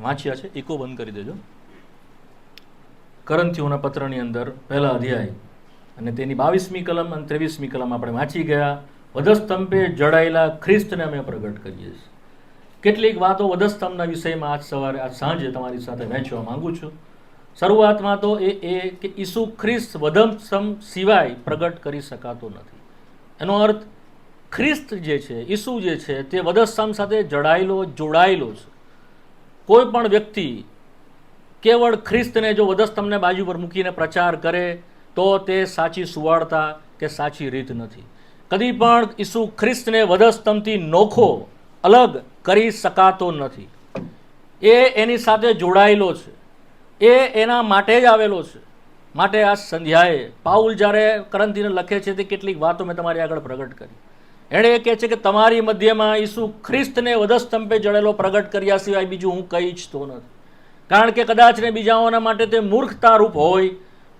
વાંચ્યા છે, ઇકો બંધ કરી દેજો. કરંથીઓના પત્રની અંદર પહેલા અધ્યાય અને તેની 22મી કલમ અને 23મી કલમ આપણે વાંચી ગયા. વધસ્તંભે જડાયેલા ખ્રિસ્તને અમે પ્રગટ કરીએ છીએ. કેટલીક વાતો વધસ્તંભના વિષયમાં આજ સવારે આજ સાંજે તમારી સાથે વહેંચવા માંગુ છું. શરૂઆતમાં તો એ કે ઈસુ ખ્રિસ્ત વધસ્તંભ સિવાય પ્રગટ કરી શકાતો નથી. એનો અર્થ ખ્રિસ્ત જે છે, ઈસુ જે છે તે વધસ્તંભ સાથે જોડાયેલો છે. કોઈ પણ વ્યક્તિ કેવળ ખ્રિસ્તને જો વધસ્તંભને બાજુ પર મૂકીને પ્રચાર કરે તો તે સાચી સુવાર્તા કે સાચી રીત નથી. કદી પણ ઈસુ ખ્રિસ્તને વધસ્તંભથી નોખો અલગ કરી શકાતો નથી. એ એની સાથે જોડાયેલો છે, એ એના માટે જ આવેલો છે. માટે આ સંધ્યાએ પાઉલ જ્યારે કરંથીને લખે છે તે કેટલીક વાતો મેં તમારી આગળ પ્રગટ કરી. એણે એ કહે છે કે તમારી મધ્યમાં ઈસુ ખ્રિસ્તને વધસ્તંભે જડેલો પ્રગટ કર્યા સિવાય બીજું હું કંઈ ઈચ્છતો નથી. કારણ કે કદાચ ને બીજાઓના માટે તે મૂર્ખતારૂપ હોય,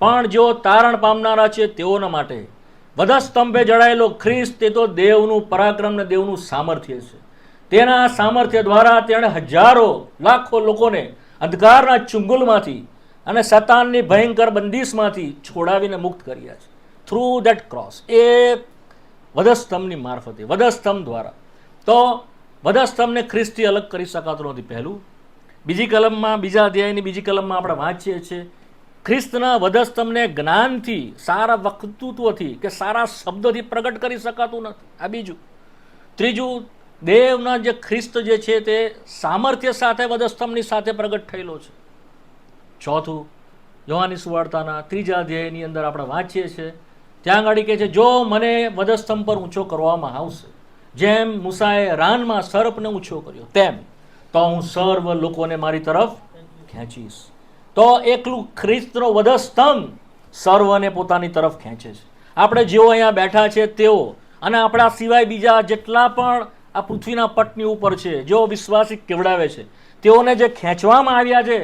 પણ જેઓ તારણ પામનારા છે તેઓના માટે વધસ્તંભે જડાયેલો ખ્રિસ્ત તે તો દેવનું પરાક્રમ ને દેવનું સામર્થ્ય છે. તેના સામર્થ્ય દ્વારા તેણે હજારો લાખો લોકોને અંધકારના ચુંગલમાંથી અને શતાનની ભયંકર બંદીશમાંથી છોડાવીને મુક્ત કર્યા છે. થ્રુ દેટ ક્રોસ, એ વધસ્તંભની મારફતે, વધસ્તંભ દ્વારા. તો વધસ્તંભને ખ્રિસ્તથી અલગ કરી શકાતો નથી. પહેલું. બીજી કલમમાં, બીજા અધ્યાયની બીજી કલમમાં આપણે વાંચીએ છીએ ખ્રિસ્તના વધસ્તંભને જ્ઞાનથી, સારા વક્તૃત્વથી કે સારા શબ્દોથી પ્રગટ કરી શકાતું નથી. આ બીજું. ત્રીજું, દેવના જે ખ્રિસ્ત જે છે તે સામર્થ્ય સાથે વધસ્તંભની સાથે પ્રગટ થયેલો છે. ચોથું, યોહાનની સુવાર્તાના 3જા અધ્યાયની અંદર આપણે વાંચીએ છીએ, ત્યાં આગળ કહે છે જો મને વધસ્તંભ પર ઊંચો કરવામાં આવશે, જેમ મૂસાએ રાનમાં સર્પને ઊંચો કર્યો તેમ, તો હું સર્વ લોકોને મારી તરફ ખેંચીશ. તો એકલું ખ્રિસ્તનો વધસ્તંભ સર્વને પોતાની તરફ ખેંચે છે. આપણે જેઓ અહીંયા બેઠા છે તેઓ અને આપણા સિવાય બીજા જેટલા પણ આ પૃથ્વીના પટની ઉપર છે, જેઓ વિશ્વાસી કેવડાવે છે, તેઓને જે ખેંચવામાં આવ્યા છે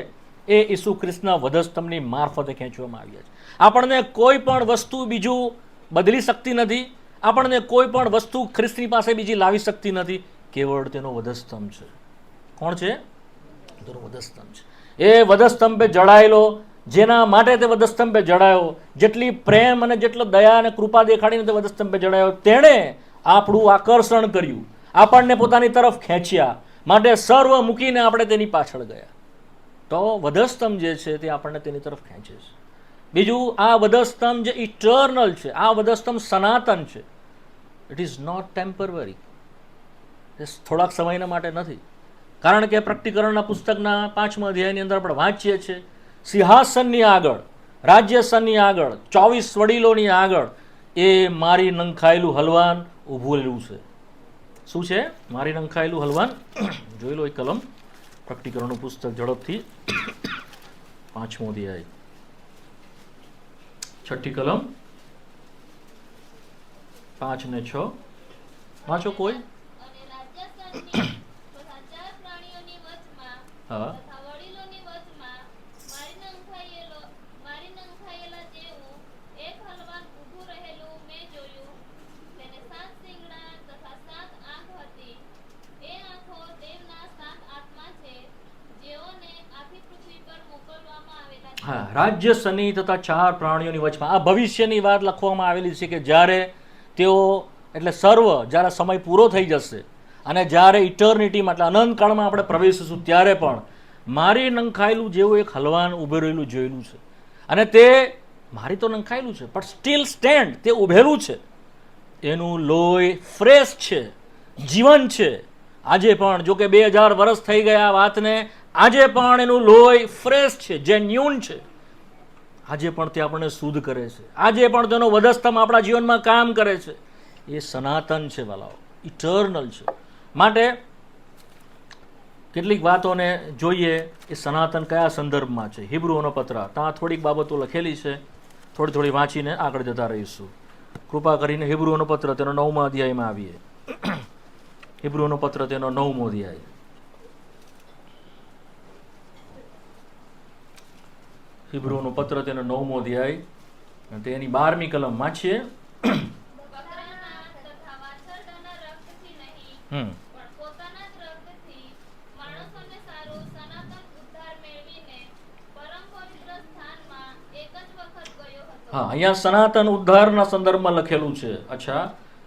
એ ઈસુ ખ્રિસ્તના વધસ્તંભની મારફતે ખેંચવામાં આવ્યા છે. આપણને કોઈ પણ વસ્તુ બીજું બદલી શકતી નથી. આપણને કોઈ પણ વસ્તુ ખ્રિસ્તની પાસે બીજી લાવી શકતી નથી. કેવળ તેનો વધસ્તંભ છે. કોણ છે? તેનો વધસ્તંભ છે. એ વધસ્તંભે જડાયેલો, જેના માટે તે વધસ્તંભે જડાયો, જેટલી પ્રેમ અને જેટલો દયા અને કૃપા દેખાડીને તે વધસ્તંભે જડાયો, તેણે આપણું આકર્ષણ કર્યું, આપણને પોતાની તરફ ખેંચ્યા, માટે સર્વ મૂકીને આપણે તેની પાછળ ગયા. તો વધસ્તંભ જે છે તે આપણને તેની તરફ ખેંચે છે. બીજું, આ વધસ્તંભ જે ઇટર્નલ છે, આ વધસ્તંભ સનાતન છે. It is not temporary. એ થોડાક સમયના માટે નથી. કારણ કે પ્રકટીકરણના પુસ્તકના 5મા અધ્યાયની અંદર આપણે વાંચીએ છીએ સિંહાસનની આગળ, રાજ્યસનની આગળ, 24 વડીલોની આગળ એ મારી નંખાયેલું હલવાન ઊભું રહેલું છે. શું છે મારી નંખાયેલું હલવાન? જોઈ લો એ કલમ, પ્રકટીકરણનું પુસ્તક ઝડપથી. 5મો અધ્યાય, 6ઠ્ઠી કલમ, 5 અને 6 વાંચો કોઈ. હા, હા, રાજ્ય શનિ તથા 4 પ્રાણીઓની વચમાં. આ ભવિષ્યની વાત લખવામાં આવેલી છે કે જ્યારે તેઓ એટલે સર્વ જ્યારે સમય પૂરો થઈ જશે અને જ્યારે ઇટર્નિટીમાં એટલે અનંતકાળમાં આપણે પ્રવેશીશું ત્યારે પણ મારી નંખાયેલું જેવું એક હલવાન ઊભું રહેલું જોયેલું છે. અને તે મારી તો નંખાયેલું છે પણ સ્ટીલ સ્ટેન્ડ, તે ઊભેલું છે. એનું લોહી ફ્રેશ છે, જીવન છે. આજે પણ, જો કે 2000 વર્ષ થઈ ગયા આ વાતને, આજે પણ એનું લોહી ફ્રેશ છે, જેન્યુન છે. આજે પણ તે આપણને શુદ્ધ કરે છે. આજે પણ તેનો વધસ્તંભ આપણા જીવનમાં કામ કરે છે. એ સનાતન છે વાલાઓ, ઇટર્નલ છે. માટે કેટલીક વાતોને જોઈએ એ સનાતન કયા સંદર્ભમાં છે. હિબ્રુઓનો પત્ર, ત્યાં થોડીક બાબતો લખેલી છે, થોડી થોડી વાંચીને આગળ જતા રહીશું. કૃપા કરીને હિબ્રુઓનો પત્ર તેનો 9મા અધ્યાયમાં આવીએ. હિબ્રુઓનો પત્ર તેનો 9મો અધ્યાય. હિબ્રુઓનો પત્ર તેનો 9મો અધ્યાય તેની 12મી કલમ વાંચીએ. હા, અહીંયા સનાતન ઉદ્ધારના સંદર્ભમાં લખેલું છે. અચ્છા,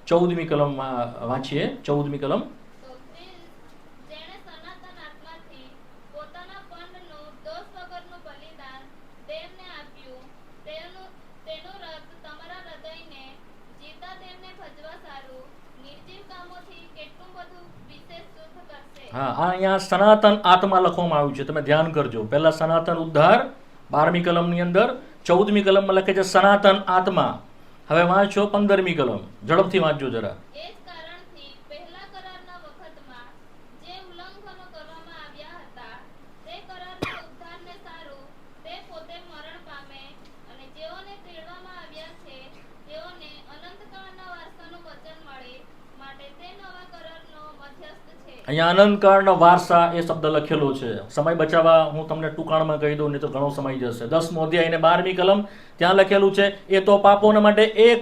14મી કલમમાં વાંચીએ. 14મી કલમ. તો ખ્રિસ્ત જેણે સનાતન આત્માથી પોતાના પંડનું દોષ વગરનું બલિદાન દેવને આપ્યું, તેનું રક્ત તમારા હૃદયને જીવતા દેવને ભજવા સારું નિર્જીવ કામોથી કેટલું બધું વિશેષ શુદ્ધ કરશે. હા, આ અહીંયા સનાતન આત્મા લખવામાં આવ્યું છે. તમે ધ્યાન કરજો. પહેલા સનાતન ઉદ્ધાર 12મી કલમની અંદર, 14મી કલમમાં લખે છે સનાતન આત્મા. હવે વાંચો 15મી કલમ. ઝડપથી વાંચજો જરા. એ જ કારણથી પહેલા કરારના વખતમાં જે ઉલ્લંઘનો કરવામાં આવ્યા હતા તે કરારના ઉદ્ધારને સારું તે પોતે મરણ પામે અને જેઓને તેડવામાં આવ્યા છે તેઓને અનંતકાળના વારસાનું વચન મળે માટે તે નવા કરારનો મધ્યસ્થ છે. અહીંયા અનંતકાળના વારસા એ શબ્દ લખેલો છે. સમય બચાવવા હું તમને ટૂંકાણમાં કહી દઉં, નહીં તો ઘણો સમય જશે. 10મો અધ્યાય અને 12મી કલમ, ત્યાં લખેલું છે એ તો પાપોને માટે એક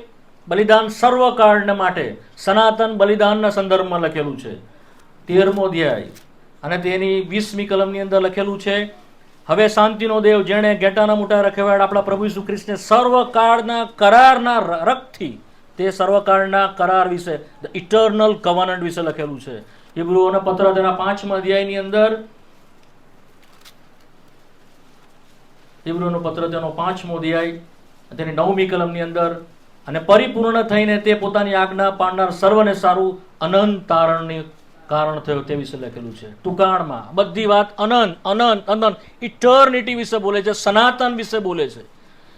બલિદાન સર્વકાળને માટે સનાતન બલિદાનના સંદર્ભમાં લખેલું છે. 13મો અધ્યાય અને તેની 20મી કલમની અંદર લખેલું છે હવે શાંતિનો દેવ જેણે ઘેટાના મોટા રખેવાડ આપણા પ્રભુ ઈસુ ખ્રિસ્તને સર્વકાળના કરારના રક્તથી, તે સર્વકાળના કરાર વિશે, ધ ઇટર્નલ કવનન્ટ વિશે લખેલું છે. હિબ્રુઓના પત્ર તેના 5મા અધ્યાયની અંદર, હિબ્રુઓનો પત્ર તેનો 5મો અધ્યાય તેની 9મી કલમની અંદર, અને પરિપૂર્ણ થઈને તે પોતાની આજ્ઞા પાડનાર સર્વને સારું અનંત તારણની કારણ થયો તે વિશે લખેલું છે. ટૂંકાણમાં બધી વાત અનંત અનંત અનંત ઇટર્નિટી વિશે બોલે છે, સનાતન વિશે બોલે છે.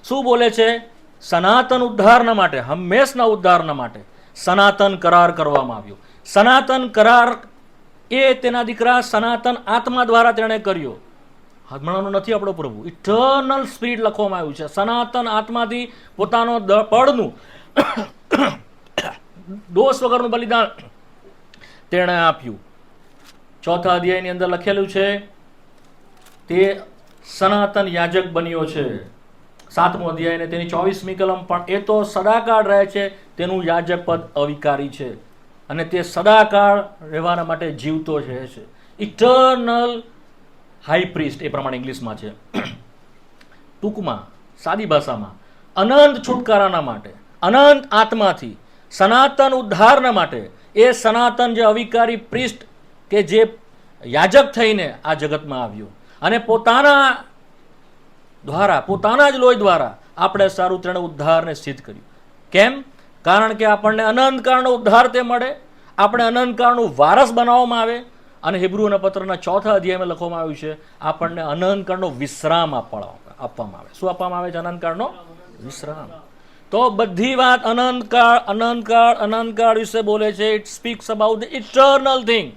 શું બોલે છે? સનાતન ઉદ્ધારના માટે, હંમેશના ઉદ્ધારના માટે સનાતન કરાર કરવામાં આવ્યો. સનાતન કરાર એ તેના દીકરા સનાતન આત્મા દ્વારા તેણે કર્યો. હમણાંનો નથી આપણો પ્રભુ. ઇટર્નલ સ્પિરિટ લખવામાં આવ્યું છે. સનાતન આત્માથી પોતાનો પડનું દોષ વગરનું બલિદાન તેણે આપ્યું. 4થા અધ્યાયની અંદર લખેલું છે તે સનાતન યાજક બન્યો છે. 7મો અધ્યાય અને તેની 24મી કલમ, પણ એ તો સદાકાળ રહે છે, તેનું યાજક પદ અવિકારી છે અને તે સદાકાળ રહેવાના માટે જીવતો રહે છે. ઇટર્નલ હાઈ પ્રિસ્ટ એ પ્રમાણે ઇંગ્લિશમાં છે. ટૂંકમાં, સાદી ભાષામાં, અનંત છુટકારાના માટે, અનંત આત્માથી સનાતન ઉદ્ધારના માટે એ સનાતન જે અવિકારી પ્રિસ્ટ કે જે યાજક થઈને આ જગતમાં આવ્યો અને પોતાના દ્વારા, પોતાના જ લોહી દ્વારા આપણે સારું તેણે ઉદ્ધારને સિદ્ધ કર્યું. કેમ? કારણ કે આપણને અનંતકાળનો ઉદ્ધાર તે મળે, આપણે અનંતકાળનું વારસ બનાવવામાં આવે. અને હિબ્રુઓના પત્રના 4થા અધ્યાયમાં લખવામાં આવ્યું છે આપણને અનંતકાળનો વિશ્રામ આપવામાં આવે. શું આપવામાં આવે છે? અનંતકાળનો વિશ્રામ. તો બધી વાત અનંતકાળ અનંતકાળ અનંતકાળ વિશે બોલે છે. It speaks about the eternal thing.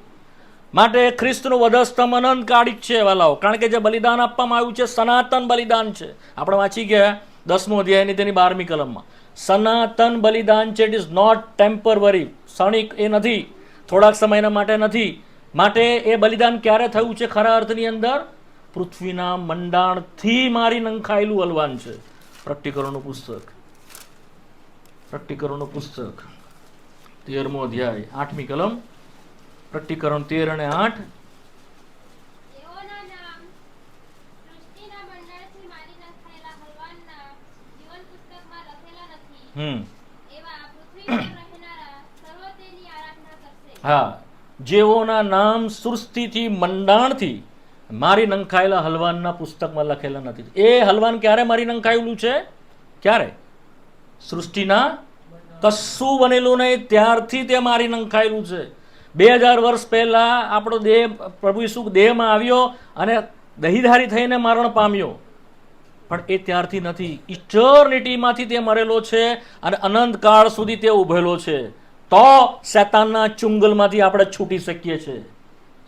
માટે ખ્રિસ્તનું વધસ્તંભ અનંતકાળિક છે વાલાઓ, કારણ કે જે બલિદાન આપવામાં આવ્યું છે સનાતન બલિદાન છે. આપણે વાંચી ગયા 10મો અધ્યાયની તેની 12મી કલમમાં. સનાતન બલિદાન છે. It is not temporary. ક્ષણિક એ નથી, થોડાક સમયના માટે નથી. માટે એ બલિદાન ક્યારે થયું છે? ખરા અર્થની અંદર પૃથ્વીના મંડાણથી મારી નંખાયેલું હલવાન છે. પ્રકટીકરણનું પુસ્તક, પ્રકટીકરણનું પુસ્તક 13મો અધ્યાય 8મી કલમ, પ્રકટીકરણ 13 અને 8. તેઓના નામ સૃષ્ટિના મંડળથી મારી નંખાયેલા હલવાનના જીવન પુસ્તકમાં લખેલા નથી. એવા પૃથ્વી પર રહેનારા સર્વ તેની આરાધના કરશે. હા, જેઓના નામ સૃષ્ટિથી મંડાણથી મારી નંખાયેલા હલવાનના પુસ્તકમાં લખેલા નથી. એ હલવાન ક્યારે મારી નંખાયેલું છે? ક્યારે? સૃષ્ટિના કશું બનેલું નહીં ત્યારથી તે મારી નંખાયેલું છે. 2000 વર્ષ પહેલા આપણો દેહ, પ્રભુ ઈસુ દેહમાં આવ્યો અને દહીધારી થઈને મરણ પામ્યો, પણ એ ત્યારથી નથી. ઇટર્નિટીમાંથી તે મરેલો છે અને અનંતકાળ સુધી તે ઉભેલો છે. તો શેતાનના ચુંગલમાંથી આપણે છૂટી શકીએ છીએ.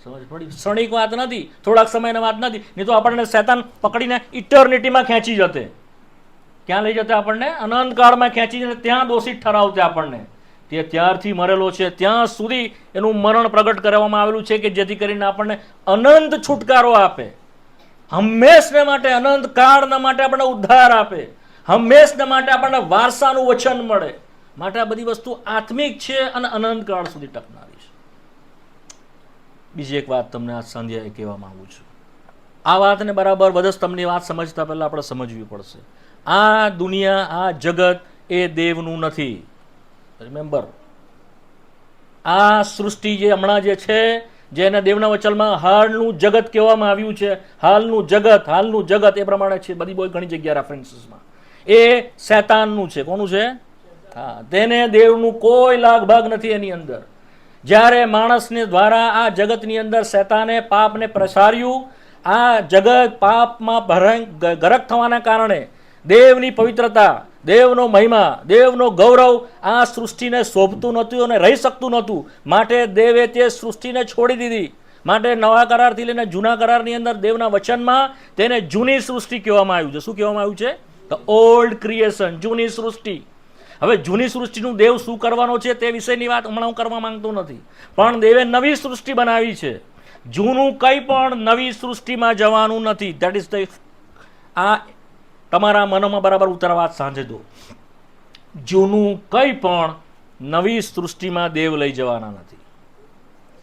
સમજ પડી? ક્ષણિક વાત નથી, થોડાક સમયની વાત નથી. નહીં તો આપણને શેતાન પકડીને ઇટર્નિટીમાં ખેંચી જતે. ક્યાં લઈ જતે? આપણને અનંતકાળમાં ખેંચી જતે, ત્યાં દોષિત ઠરાવતે આપણને. તે ત્યારથી મરેલો છે, ત્યાં સુધી એનું મરણ પ્રગટ કરવામાં આવેલું છે કે જેથી કરીને આપણને અનંત છુટકારો આપે, હંમેશને માટે, અનંત કાળના માટે આપણને ઉદ્ધાર આપે, હંમેશને માટે આપણને વારસાનું વચન મળે. માટે આ બધી વસ્તુ આત્મિક છે અને અનંતકાળ સુધી ટકનારી છે. બીજી એક વાત તમને આજ સંધ્યાએ કહેવા માંગુ છું. આ વાતને બરાબર વધસ્તંભની વાત સમજતા પહેલા આપણે સમજવી પડશે. આ દુનિયા, આ જગત એ દેવનું નથી. રિમેમ્બર, આ સૃષ્ટિ જે હમણાં જે છે, જેને દેવના વચનમાં હાલનું જગત કહેવામાં આવ્યું છે, હાલનું જગત એ પ્રમાણે છે બધી બહુ ઘણી જગ્યા રેફરન્સીસમાં, એ શૈતાનનું છે. કોનું છે? હા, તેને દેવનું કોઈ લાગ ભાગ નથી એની અંદર. જ્યારે માણસને દ્વારા આ જગતની અંદર શૈતાને પાપને પ્રસાર્યું, આ જગત પાપમાં ગરક થવાના કારણે દેવની પવિત્રતા, દેવનો મહિમા, દેવનો ગૌરવ આ સૃષ્ટિને શોભતું નહોતું અને રહી શકતું નહોતું. માટે દેવે તે સૃષ્ટિને છોડી દીધી. માટે નવા કરારથી લઈને જૂના કરારની અંદર દેવના વચનમાં તેને જૂની સૃષ્ટિ કહેવામાં આવ્યું છે. શું કહેવામાં આવ્યું છે? ધ ઓલ્ડ ક્રિએશન, જૂની સૃષ્ટિ. હવે જૂની સૃષ્ટિનું દેવ શું કરવાનો છે તે વિષયની વાત હમણાં હું કરવા માંગતો નથી, પણ દેવે નવી સૃષ્ટિ બનાવી છે. જૂનું કંઈ પણ નવી સૃષ્ટિમાં જવાનું નથી. ધેટ ઇઝ ધ, આ તમારા મનમાં બરાબર ઉતારવા સાંજે દો. જૂનું કંઈ પણ નવી સૃષ્ટિમાં દેવ લઈ જવાના નથી.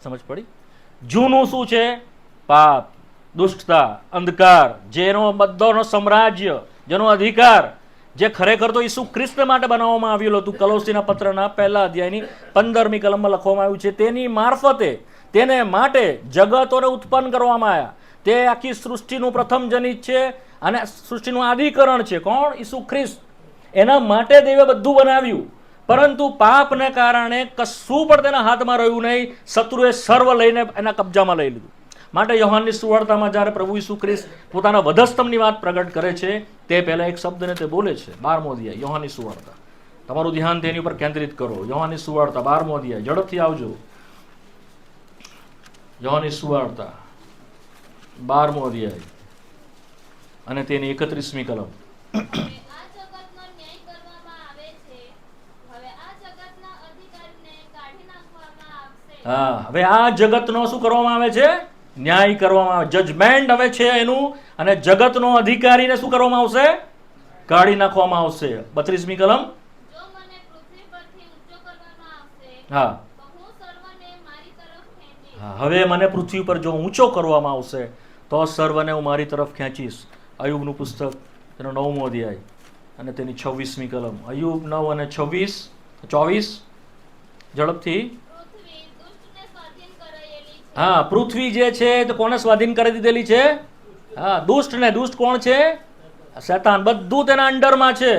સમજ પડી? જૂનું શું છે? પાપ, દુષ્ટતા, અંધકાર, જેનો બધોનો સામ્રાજ્ય, જેનો અધિકાર, જે ખરેખર તો ઈસુ ખ્રિસ્ત માટે બનાવવામાં આવેલું હતું. કલોસીના પત્રના 1 અધ્યાયની 15મી કલમમાં લખવામાં આવ્યું છે, તેની મારફતે, તેને માટે જગતોને ઉત્પન્ન કરવામાં આવ્યા. તે આખી સૃષ્ટિનું પ્રથમ જનિત છે અને સૃષ્ટિનું આદિકરણ છે. કોણ? ઈસુ ખ્રિસ્ત. એના માટે દેવે બધું બનાવ્યું, પરંતુ પાપને કારણે કશું પણ તેના હાથમાં રહ્યું નહીં. શત્રુએ સર્વ લઈને એના કબજામાં લઈ લીધું. માટે યોહાનની સુવાર્તામાં જ્યારે પ્રભુ ઈસુ ખ્રિસ્ત પોતાના વધસ્તંભની વાત પ્રગટ કરે છે, તે પહેલા એક શબ્દને તે બોલે છે. 12મો અધ્યાય યોહાનની સુવાર્તા. તમારું ધ્યાન તેની ઉપર કેન્દ્રિત કરો. યોહાનની સુવાર્તા 12મો અધ્યાય, ઝડપથી આવજો. યોહાનની સુવાર્તા 12મો અધ્યાય અને તેની 31મી કલમ. હા, હવે આ જગતનો શું કરવામાં આવે છે? ન્યાય કરવામાં આવે. જજમેન્ટ હવે છે એનું, અને જગતનો અધિકારીને શું કરવામાં આવશે? કાઢી નાખવામાં આવશે. 32મી કલમ. હા, હવે મને પૃથ્વી પર જો ઊંચો કરવામાં આવશે તો સર્વને હું મારી તરફ ખેંચીશ. અયુબનું પુસ્તક, તેનો 9મો અધ્યાય અને તેની 26મી કલમ. અયુબ 9 અને 24. ઝડપથી. હા, પૃથ્વી જે છે તો કોને સ્વાધીન કરી દીધેલી છે? હા, દુષ્ટને. દુષ્ટ કોણ છે? શૈતાન. બધું તેના અંડરમાં છે.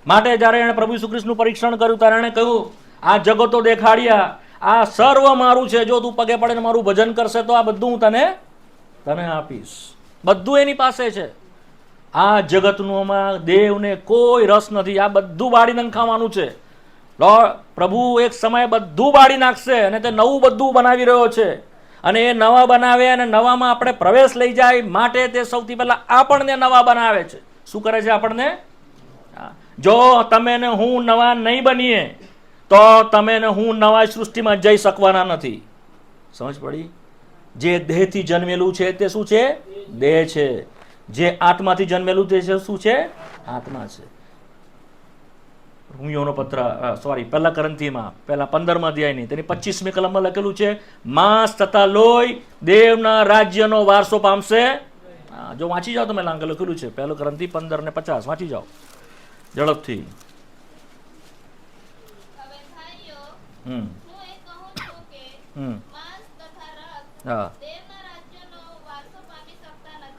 માટે જ્યારે એણે પ્રભુ ઈસુ ખ્રિસ્તનું પરીક્ષણ કર્યું ત્યારે એણે કહ્યું, આ જગતો દેખાડ્યા, આ સર્વ મારું છે, જો તું પગે પડે મારું ભજન કરશે તો આ બધું હું તને આપીશ. બધું એની પાસે છે. આ જગતમાં દેવને કોઈ રસ નથી. આ બધું બાળી નંખાવાનું છે. પ્રભુ એક સમયે બધું બાળી નાખશે અને તે નવું બધું બનાવી રહ્યો છે. અને એ નવા બનાવે અને નવામાં આપણે પ્રવેશ લઈ જાય માટે તે સૌથી પહેલા આપણને નવા બનાવે છે. શું કરે છે આપણને? જો તમે ને હું નવા નહીં બનીએ તો તમે ને હું નવા સૃષ્ટિમાં જઈ શકવાના નથી. સમજ પડી? જે દેહથી જન્મેલું છે તે શું છે? દેહ છે. જે આત્માથી જન્મેલું તે શું છે? આત્મા છે. રોમિયોનો પત્ર, પહેલા કરંથીમાં, પહેલા 15મા અધ્યાયની તેની 25મી કલમમાં લખેલું છે, માંસ તથા લોહી દેવના રાજ્યનો વારસો પામશે. જો વાંચી જાઓ તમે, લખેલું છે 1 કરંથી 15:50. વાંચી જાઓ ઝડપથી.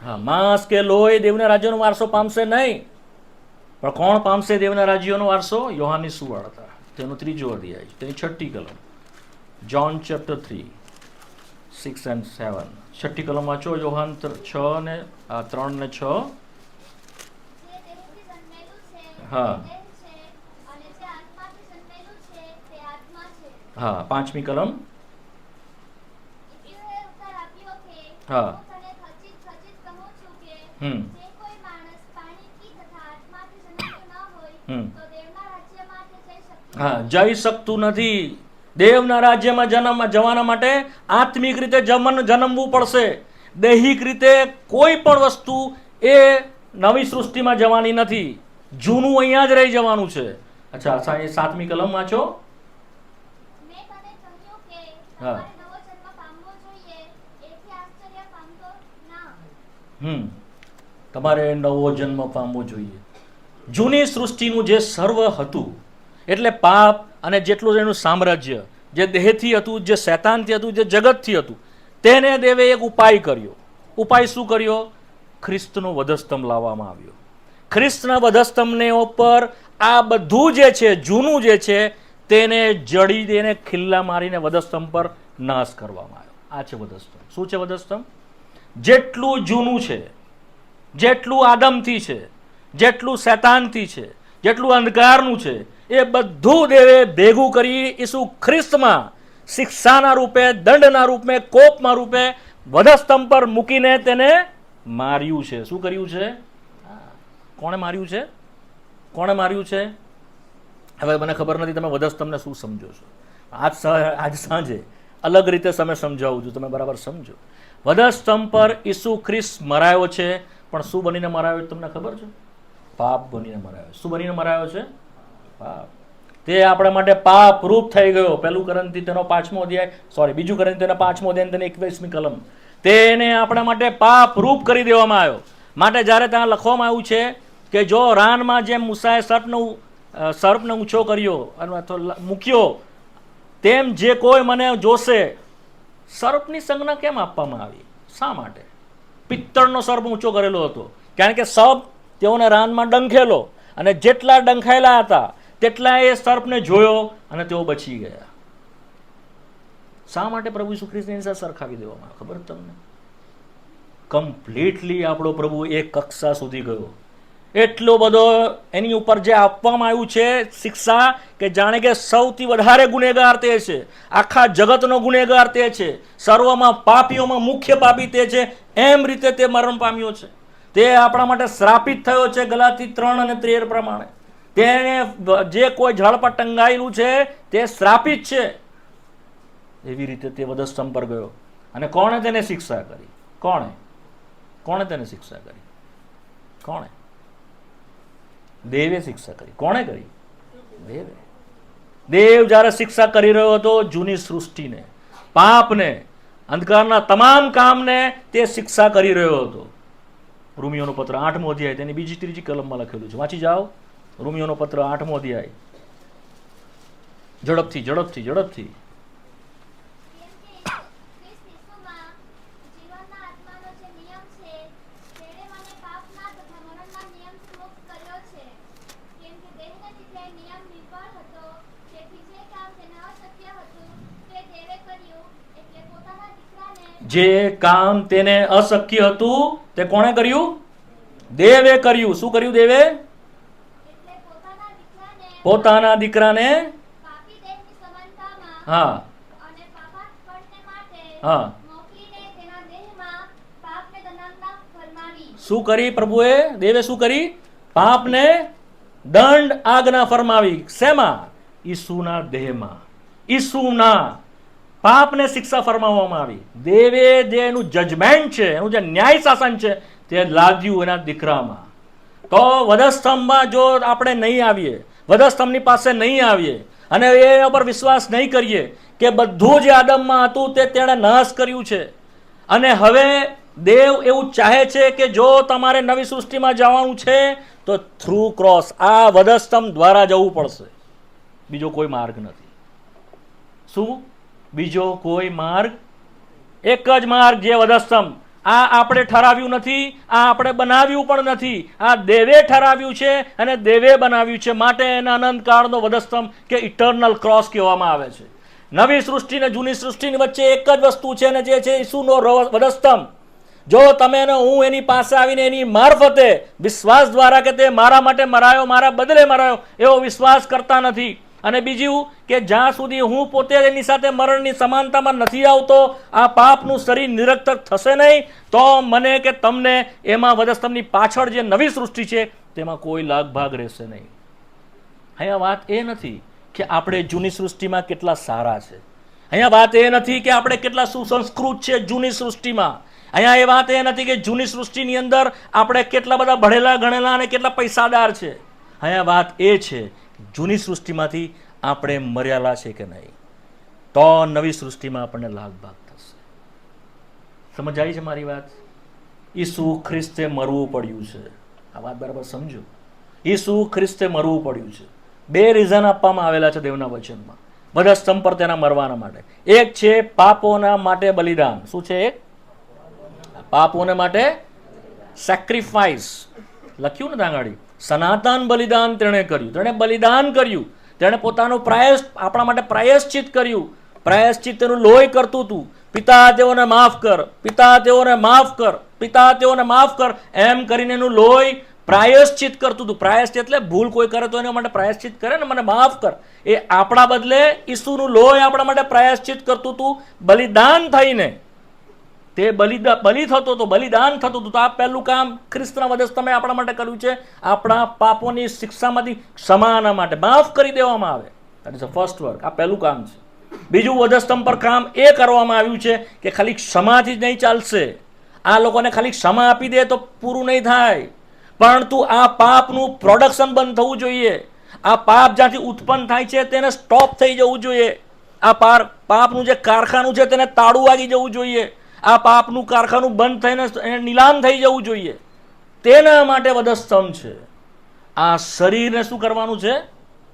હા, માંસ કે લોહી દેવના રાજ્યનો વારસો પામશે નહીં. પણ કોણ પામશે દેવના રાજ્યનો વારસો? યોહાનની સુવાર્તા, તેનો 3જો અધ્યાય, તેની 6ઠી કલમ. John chapter 3, 6 and 7. 6ઠી કલમ વાંચો. યોહાન 6 ને 3 ને 6. હા હા, 5મી કલમ. હા. હા, જઈ શકતું નથી. દેવના રાજ્યમાં જવાના માટે આત્મિક રીતે જન્મવું પડશે. દૈહિક રીતે કોઈ પણ વસ્તુ એ નવી સૃષ્ટિમાં જવાની નથી. જૂનું અહીંયા જ રહી જવાનું છે. અચ્છા, 7મી કલમ વાંચો. હા. તમારે નવો જન્મ પામવો જોઈએ. જૂની સૃષ્ટિનું જે સર્વ હતું, એટલે પાપ અને જેટલું એનું સામ્રાજ્ય, જે દેહથી હતું, જે શૈતાનથી હતું, જે જગતથી હતું, તેને દેવે એક ઉપાય કર્યો. ઉપાય શું કર્યો? ખ્રિસ્તનો વધસ્તંભ લાવવામાં આવ્યો. ખ્રિસ્તના વધસ્તંભને ઉપર આ બધું જે છે, જૂનું જે છે, તેને જડી દેને ખિલ્લા મારીને વધસ્તંભ પર નાશ કરવામાં આવ્યો. આ છે વધસ્તંભ. શું છે વધસ્તંભ? જેટલું જૂનું છે, જેટલું આદમથી છે, જેટલું શૈતાનથી છે, જેટલું અંધકારનું છે, એ બધું દેવે ભેગું કરી ઈસુ ખ્રિસ્તમાં શિક્ષાના રૂપે, દંડના રૂપે, કોપના રૂપે વધસ્તંભ પર મૂકીને તેને માર્યું છે. શું કર્યું છે? કોણે માર્યું છે? કોણે માર્યું છે? હવે મને ખબર નથી તમે વધસ્તંભને શું સમજો છો. આજ સાંજે અલગ રીતે તમે સમજાવું છું, તમે બરાબર સમજો. વધસ્તંભ પર ઈસુ ખ્રિસ્ત મરાયો છે, પણ શું બનીને મરાયો તમને ખબર છે? પાપ બનીને મરાયો. શું બનીને મરાયો છે? પાપ. તે આપણા માટે પાપ રૂપ થઈ ગયો. પહેલું કરંથી તેનો 5મો અધ્યાય, બીજું કરંથી તેનો 5મો અધ્યાય તેને 21મી કલમ, તેને આપણા માટે પાપ રૂપ કરી દેવામાં આવ્યો. માટે જ્યારે ત્યાં લખવામાં આવ્યું છે કે જો રાનમાં જેમ મૂસાએ સર્પને ઊંચો કર્યો અથવા મૂક્યો, તેમ જે કોઈ મને જોશે. સર્પની સંજ્ઞા કેમ આપવામાં આવી? શા માટે? પિત્તળનો સર્પ ઊંચો કરેલો હતો, કારણ કે સર્પ તેઓને રાનમાં ડંખેલો, અને જેટલા ડંખાયેલા હતા તેટલા એ સર્પને જોયો અને તેઓ બચી ગયા. શા માટે પ્રભુ ઈસુ ખ્રિસ્તની સાથે સરખાવી દેવામાં આવ્યો ખબર તમને? કમ્પ્લીટલી આપણો પ્રભુ એક કક્ષા સુધી ગયો. એટલો બધો એની ઉપર જે આપવામાં આવ્યું છે શિક્ષા, કે જાણે કે સૌથી વધારે ગુનેગાર તે છે, આખા જગતનો ગુનેગાર તે છે, સર્વમાં પાપીઓમાં મુખ્ય પાપી તે છે, એમ રીતે તે મરણ પામ્યો છે. તે આપણા માટે શ્રાપિત થયો છે ગલાતી 3 અને 13 પ્રમાણે. તેને જે કોઈ ઝાડ પર ટંગાયેલું છે તે શ્રાપિત છે. એવી રીતે તે વધસ્તંભ પર ગયો. અને કોણે તેને શિક્ષા કરી? કોણે તેને શિક્ષા કરી? કોણે? દેવે શિક્ષા કરી. કોણે કરી? દેવે. દેવ જ્યારે શિક્ષા કરી રહ્યો હતો જૂની સૃષ્ટિને, પાપને, અંધકારના તમામ કામને તે શિક્ષા કરી રહ્યો હતો. રોમિયોનો પત્ર 8મો અધ્યાય તેની 2, 3 કલમમાં લખેલું છે. વાંચી જાઓ. રોમિયોનો પત્ર 8મો અધ્યાય. ઝડપથી. જે કામ તેને અશક્ય હતું તે કોણે કર્યું? દેવે કર્યું. શું કર્યું દેવે? પોતાના દીકરાને શું કરી પ્રભુએ? દેવે શું કરી? પાપને દંડ આજ્ઞા ફરમાવી. શેમાં? ઈસુના દેહમાં. ઈસુના પાપને શિક્ષા ફરમાવવામાં આવી. દેવે જે એનું જજમેન્ટ છે, એનું જે ન્યાય શાસન છે, તે લાદ્યું એના દીકરામાં. તો વધસ્તંભમાં જો આપણે નહીં આવીએ, વધસ્તંભની પાસે નહીં આવીએ અને એના પર વિશ્વાસ નહીં કરીએ કે બધું જે આદમમાં હતું તે તેણે નાશ કર્યું છે, અને હવે દેવ એવું ચાહે છે કે જો તમારે નવી સૃષ્ટિમાં જવાનું છે તો થ્રુ ક્રોસ, આ વધસ્તંભ દ્વારા જવું પડશે. બીજો કોઈ માર્ગ નથી. શું? બીજો કોઈ માર્ગ? એક જ માર્ગ, જે વધસ્તંભ. આ આપણે ઠરાવ્યું નથી, આ આપણે બનાવ્યું પણ નથી, આ દેવે ઠરાવ્યું છે અને દેવે બનાવ્યું છે. માટે એના અનંતકાળનો વધસ્તંભ કે ઇટર્નલ ક્રોસ કહેવામાં આવે છે. નવી સૃષ્ટિ ને જૂની સૃષ્ટિની વચ્ચે એક જ વસ્તુ છે, અને જે છે ઈસુનો વધસ્તંભ. જો તમે ને હું એની પાસે આવીને એની મારફતે વિશ્વાસ દ્વારા કે તે મારા માટે મરાયો, મારા બદલે મરાયો, એવો વિશ્વાસ કરતા નથી, અને બીજું કે જ્યાં સુધી હું પોતે એની સાથે મરણની સમાનતામાં નથી આવતો, આ પાપનું શરીર નિરર્થક થશે નહીં, તો મને કે તમને એમાં વધસ્તંભની પાછળ જે નવી સૃષ્ટિ છે તેમાં કોઈ લાગ ભાગ રહેશે નહીં. અહીંયા વાત એ નથી કે આપણે જૂની સૃષ્ટિમાં કેટલા સારા છે. અહીંયા વાત એ નથી કે આપણે કેટલા સુસંસ્કૃત છે જૂની સૃષ્ટિમાં. અહીંયા એ વાત એ નથી કે જૂની સૃષ્ટિની અંદર આપણે કેટલા બધા ભણેલા ગણેલા અને કેટલા પૈસાદાર છે. અહીંયા વાત એ છે જૂની સૃષ્ટિમાંથી આપણે મર્યાલા છે કે નહીં, તો નવી સૃષ્ટિમાં આપણને લાગ ભાગ થશે. સમજાય છે મારી વાત? ઈસુ ખ્રિસ્તે મરવું પડ્યું છે. આ વાત બરાબર સમજો. ઈસુ ખ્રિસ્તે મરવું પડ્યું છે. 2 રીઝન આપવામાં આવેલા છે દેવના વચનમાં વધસ્તંભ પર તેના મરવાના માટે. એક છે પાપોના માટે બલિદાન. શું છે? એક પાપોને માટે સેક્રિફાઈસ લખ્યું ને ત્યાં આગળ. સનાતન બલિદાન તેણે કર્યું. તેણે બલિદાન કર્યું. તેણે પોતાનું આપણા માટે પ્રાયશ્ચિત કર્યું. પ્રાયશ્ચિત તેનું લોહી કરતું હતું. પિતા તેઓને માફ કર, પિતા તેઓને માફ કર, પિતા તેઓને માફ કર, એમ કરીને એનું લોહી પ્રાયશ્ચિત કરતું હતું. પ્રાયશ્ચિત એટલે ભૂલ કોઈ કરે તો એના માટે પ્રાયશ્ચિત કરે ને, મને માફ કર. એ આપણા બદલે ઈસુનું લોહી આપણા માટે પ્રાયશ્ચિત કરતું હતું. બલિદાન થઈને તે બલિ થતો હતો, બલિદાન થતું હતું. તો આ પહેલું કામ ખ્રિસ્તના વધસ્તંભે આપણા માટે કર્યું છે. આપણા પાપોની શિક્ષામાંથી ક્ષમાના માટે માફ કરી દેવામાં આવે. That is the first work. આ પહેલું કામ છે. બીજું વધસ્તંભ પર કામ એ કરવામાં આવ્યું છે કે ખાલી ક્ષમાથી જ નહીં ચાલશે. આ લોકોને ખાલી ક્ષમા આપી દે તો પૂરું નહીં થાય, પરંતુ આ પાપનું પ્રોડક્શન બંધ થવું જોઈએ. આ પાપ જ્યાંથી ઉત્પન્ન થાય છે તેને સ્ટોપ થઈ જવું જોઈએ. આ પાપનું જે કારખાનું છે તેને તાળું વાગી જવું જોઈએ. આ પાપનું કારખાનું બંધ થઈને નીલામ થઈ જવું જોઈએ. તેના માટે વધસ્તંભ છે. આ શરીરને શું કરવાનું છે?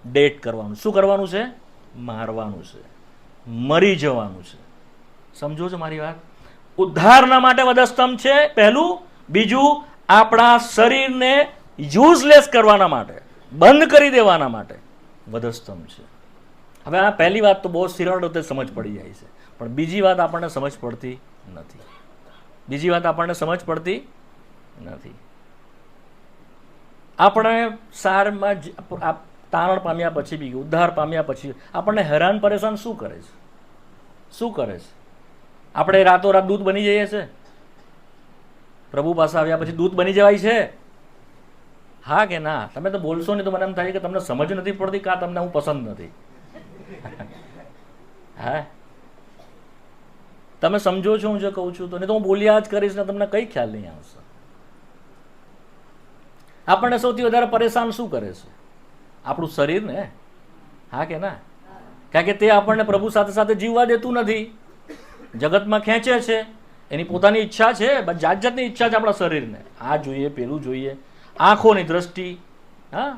ડેટ કરવાનું. શું કરવાનું છે? મારવાનું છે, મરી જવાનું છે. સમજો છો મારી વાત? ઉદ્ધારના માટે વધસ્તંભ છે પહેલું. બીજું આપણા શરીરને યુઝલેસ કરવાના માટે, બંધ કરી દેવાના માટે વધસ્તંભ છે. હવે આ પહેલી વાત તો બહુ સરળ રીતે સમજ પડી જાય છે, પણ બીજી વાત આપણને સમજ પડતી નથી. બીજી વાત આપણને સમજ પડતી નથી. આપણે સારમાં તારણ પામ્યા પછી બી, ઉદ્ધાર પામ્યા પછી આપણને હેરાન પરેશાન શું કરે છે? શું કરે છે? આપણે રાતોરાત દૂત બની જઈએ છીએ? પ્રભુ પાસે આવ્યા પછી દૂત બની જવાય છે? હા કે ના? તમે તો બોલશો નહીં તો મને એમ થાય કે તમને સમજ નથી પડતી, કાં તમને હું પસંદ નથી. હા, તમે સમજો છો હું જે કહું છું તો? નહીં તો હું બોલ્યા જ કરીશ ને તમને કઈ ખ્યાલ નહીં આવશે. આપણને સૌથી વધારે પરેશાન શું કરે છે? આપણું શરીર ને. હા કે ના? કારણ કે તે આપણને પ્રભુ સાથે સાથે જીવવા દેતું નથી. જગતમાં ખેંચે છે. એની પોતાની ઈચ્છા છે, જાત જાતની ઈચ્છા છે આપણા શરીરને. આ જોઈએ, પેલું જોઈએ, આંખોની દ્રષ્ટિ, હા,